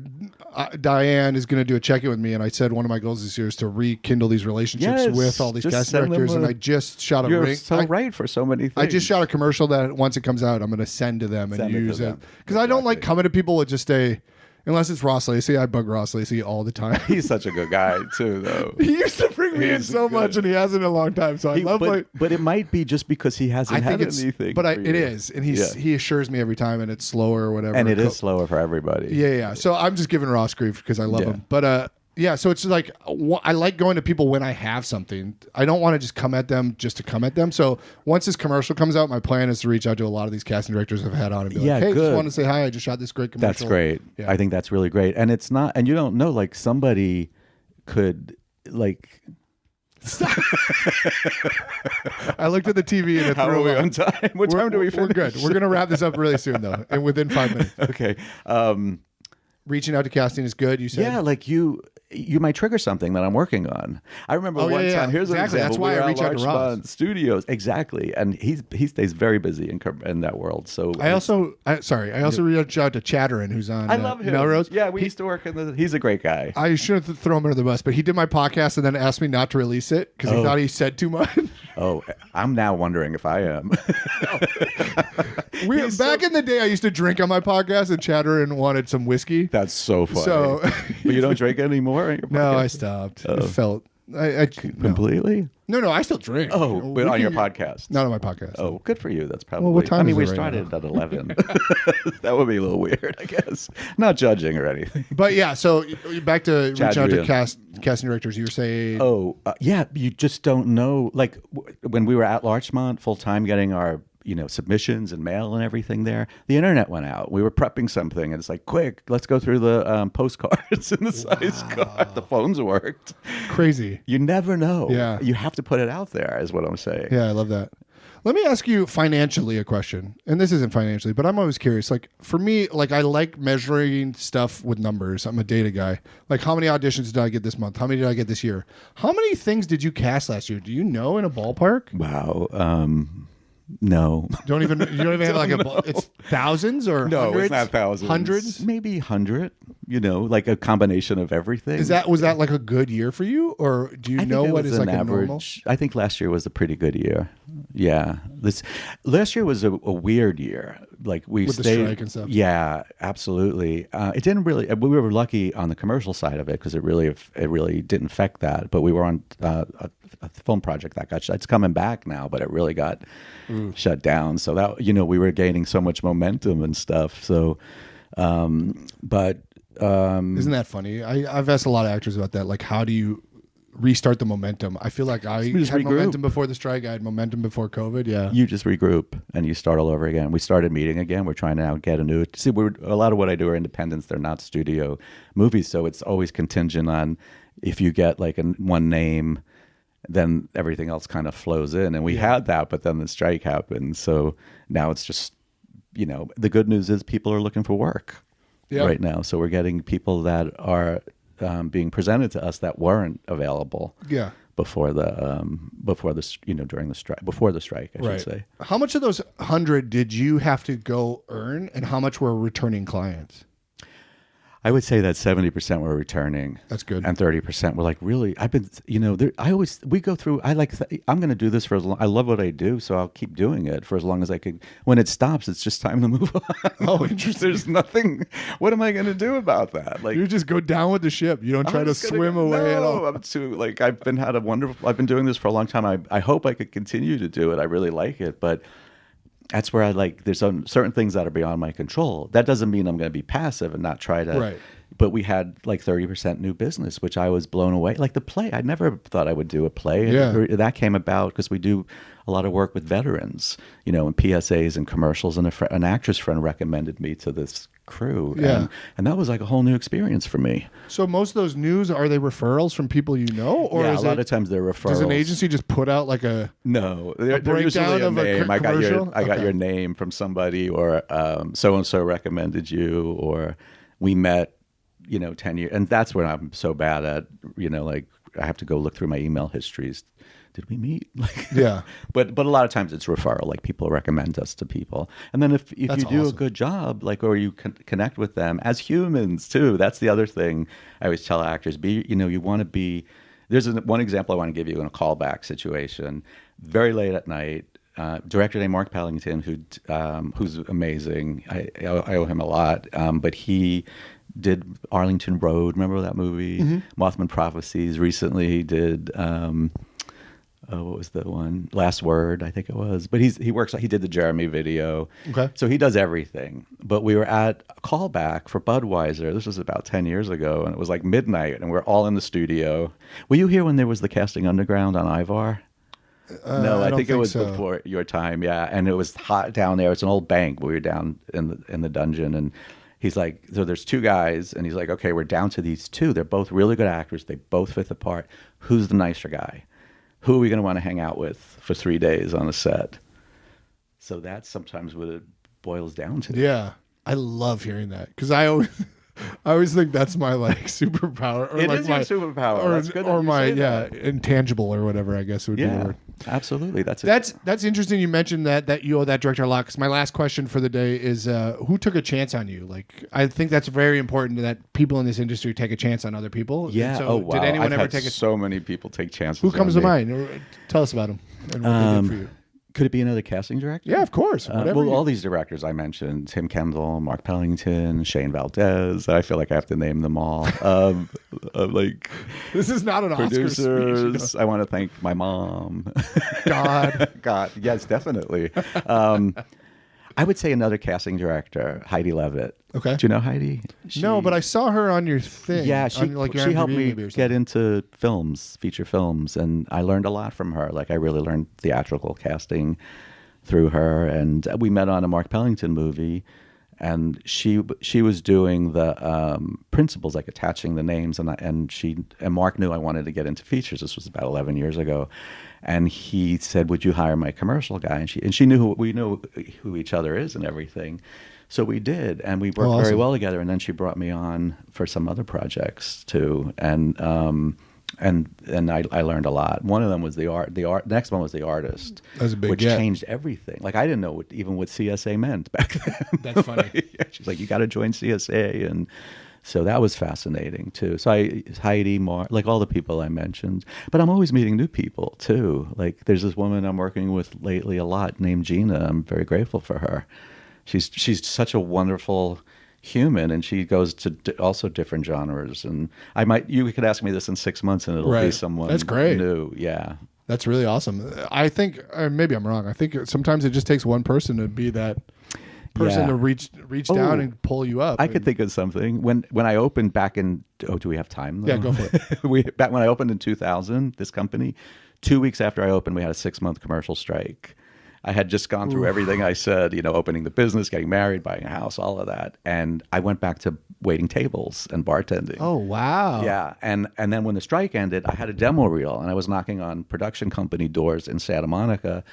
Diane, is going to do a check-in with me, and I said one of my goals this year is to rekindle these relationships with all these casting directors, and I just shot a You're ring. so right for so many things. I just shot a commercial that once it comes out, I'm going to send to them and use it. Because I don't like coming to people with just unless it's Ross Lacey. I bug Ross Lacey all the time. He's such a good guy too, though. He used to bring me in so much, and he hasn't in a long time. So I love but it might be just because he hasn't had anything. But it is, and he assures me every time, and it's slower or whatever. And it is slower for everybody. Yeah. So I'm just giving Ross grief because I love him. But yeah, so it's like I like going to people when I have something. I don't want to just come at them just to come at them. So once this commercial comes out, my plan is to reach out to a lot of these casting directors I've had on and be like, hey, just want to say hi. I just shot this great commercial. That's great. Yeah. I think that's really great. And it's not, and you don't know, like somebody could like. I looked at the TV and it How threw are we up. on time? What time do we finish? We're good. We're going to wrap this up really soon, though, and within 5 minutes. Okay. Reaching out to casting is good, you said? Yeah, like you might trigger something that I'm working on. I remember one time. Here's an example. That's why I reach out to Ross. Studios, exactly, and he stays very busy in that world. So I also reached out to Chatterin, who's on I love him. Melrose. Yeah, we used to work he's a great guy. I shouldn't throw him under the bus, but he did my podcast and then asked me not to release it because he thought he said too much. Oh, I'm now wondering if I am. Back in the day, I used to drink on my podcast, and Chatterin wanted some whiskey. That's so funny. So, but you don't drink anymore? No, I stopped. It felt completely. No, I still drink. Oh, but on your podcast? Not on my podcast. Oh, good for you. That's probably. Well, what time is it we right started at 11. That would be a little weird, I guess. Not judging or anything. But yeah, so back to reach out to casting directors. You were saying, yeah, you just don't know. Like when we were at Larchmont full time, getting our submissions and mail and everything there, the internet went out. We were prepping something, and it's like, quick, let's go through the postcards in the size card. The phones worked. Crazy. You never know. Yeah. You have to put it out there, is what I'm saying. Yeah, I love that. Let me ask you financially a question. And this isn't financially, but I'm always curious. Like for me, like I like measuring stuff with numbers. I'm a data guy. Like how many auditions did I get this month? How many did I get this year? How many things did you cast last year? Do you know in a ballpark? Wow. No. You don't even have like it's thousands or no, hundreds? It's not thousands. Hundreds? Maybe 100, like a combination of everything. Was that like a good year for you? Or do you know what is like a normal? I think last year was a pretty good year. Yeah. Last year was a weird year. Like with the strike and stuff. Yeah, absolutely. It didn't really, we were lucky on the commercial side of it because it really didn't affect that. But we were on a film project that got shut. It's coming back now, but it really got shut down. So that, we were gaining so much momentum and stuff. So, isn't that funny? I've asked a lot of actors about that. Like, how do you restart the momentum? I feel like I had momentum before the strike. I had momentum before COVID. Yeah. You just regroup and you start all over again. We started meeting again. We're trying to now get a lot of what I do are independents. They're not studio movies. So it's always contingent on if you get like one name, then everything else kind of flows in. And we had that, but then the strike happened. So now it's just, the good news is people are looking for work right now. So we're getting people that are being presented to us that weren't available before the during the strike, before the strike, I should say. How much of those 100 did you have to go earn, and how much were returning clients? I would say that 70% were returning. That's good. And 30% were like, really, I've been, we go through, I'm going to do this for as long, I love what I do, so I'll keep doing it for as long as I could. When it stops, it's just time to move on. Oh, interesting. There's nothing, what am I going to do about that? Like, you just go down with the ship. You don't try to swim away at all. I'm too, like, I've been doing this for a long time. I hope I could continue to do it. I really like it, but that's where there's certain things that are beyond my control. That doesn't mean I'm going to be passive and not try to. Right. But we had like 30% new business, which I was blown away. Like the play, I never thought I would do a play. Yeah. That came about because we do a lot of work with veterans, and PSAs and commercials. And an actress friend recommended me to this crew. Yeah. And that was like a whole new experience for me. So most of those news, are they referrals from people you know? Or a lot of times they're referrals. Does an agency just put out like a they're usually a name. I got your name from somebody, or so-and-so recommended you, or we met 10 years. And that's what I'm so bad at, like I have to go look through my email histories. Did we meet? Yeah. But a lot of times it's referral. Like people recommend us to people, and then if you do a good job, like, or you connect with them as humans too. That's the other thing I always tell actors: you want to be. There's one example I want to give you in a callback situation. Very late at night, director named Mark Pellington, who's amazing. I owe him a lot, but he did Arlington Road. Remember that movie? Mm-hmm. Mothman Prophecies. Recently, he did. What was the one? Last Word, I think it was. But he did the Jeremy video. Okay. So he does everything. But we were at a Callback for Budweiser. This was about 10 years ago, and it was like midnight, and we're all in the studio. Were you here when there was the Casting Underground on Ivar? No, I think it was before your time, yeah. And it was hot down there. It's an old bank. We were down in the dungeon, and he's like, so there's two guys, and he's like, okay, we're down to these two. They're both really good actors. They both fit the part. Who's the nicer guy? Who are we going to want to hang out with for 3 days on a set? So that's sometimes what it boils down to. Yeah. I love hearing that because I always think that's my superpower. Or it like is your superpower. Or, that's good or my intangible or whatever, I guess would be the word. Absolutely. That's interesting. You mentioned that you owe that director a lot. Because my last question for the day is, who took a chance on you? Like, I think that's very important that people in this industry take a chance on other people. Yeah. So wow. Did anyone I've ever had so many people take chances. Who comes to mind? Tell us about them and what they did for you. Could it be another casting director? Yeah, of course. All these directors I mentioned, Tim Kendall, Mark Pellington, Shane Valdez. I feel like I have to name them all. This is not an producers. Oscar speech. I want to thank my mom. God. Yes, definitely. I would say another casting director, Heidi Levitt. Okay. Do you know Heidi? No, but I saw her on your thing. Yeah, she helped me get into films, feature films, and I learned a lot from her. Like I really learned theatrical casting through her, and we met on a Mark Pellington movie, and she was doing the principals, like attaching the names, and Mark knew I wanted to get into features. This was about 11 years ago. And he said, "Would you hire my commercial guy?" And she knew we knew who each other is and everything, so we did, and we worked very well together. And then she brought me on for some other projects too, and I learned a lot. One of them was the art. Next one was The Artist, which changed everything. Like I didn't know what CSA meant back then. That's funny. She's like, "You got to join CSA," and so that was fascinating too. So Heidi, Mark, like all the people I mentioned, but I'm always meeting new people too. Like there's this woman I'm working with lately a lot named Gina. I'm very grateful for her. She's such a wonderful human, and she goes to also different genres. And you could ask me this in 6 months, and it'll be someone That's great. New. Yeah, that's really awesome. I think maybe I'm wrong. I think sometimes it just takes one person to be that person to reach down and pull you up. I could think of something. When I opened back in do we have time though? Yeah, go for it. Back when I opened in 2000, this company, 2 weeks after I opened, we had a 6-month commercial strike. I had just gone through everything I said, opening the business, getting married, buying a house, all of that. And I went back to waiting tables and bartending. Oh, wow. Yeah. And then when the strike ended, I had a demo reel, and I was knocking on production company doors in Santa Monica.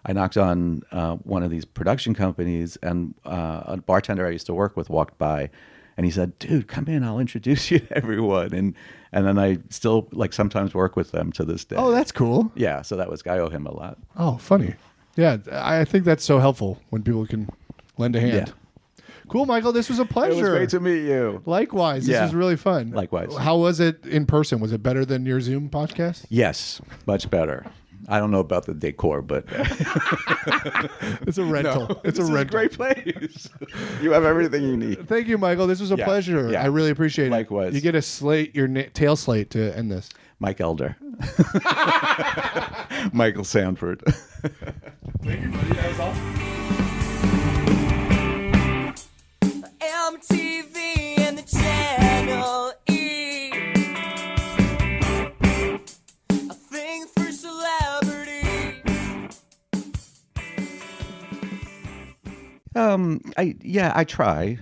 I knocked on one of these production companies, and a bartender I used to work with walked by, and he said, "Dude, come in. I'll introduce you to everyone." And then I still sometimes work with them to this day. Oh, that's cool. Yeah. So I owe him a lot. Oh, funny. Yeah, I think that's so helpful when people can lend a hand. Yeah. Cool, Michael. This was a pleasure. It was great to meet you. Likewise. This was really fun. Likewise. How was it in person? Was it better than your Zoom podcast? Yes, much better. I don't know about the decor, but it's a rental. No, it's a rental. It's a great place. You have everything you need. Thank you, Michael. This was a pleasure. Yeah. I really appreciate it. Likewise. You get a slate, your tail slate to end this. Mike Elder. Michael Sanford. Thank you, buddy. That was awesome. MTV and the Channel E. A thing for celebrity. I try.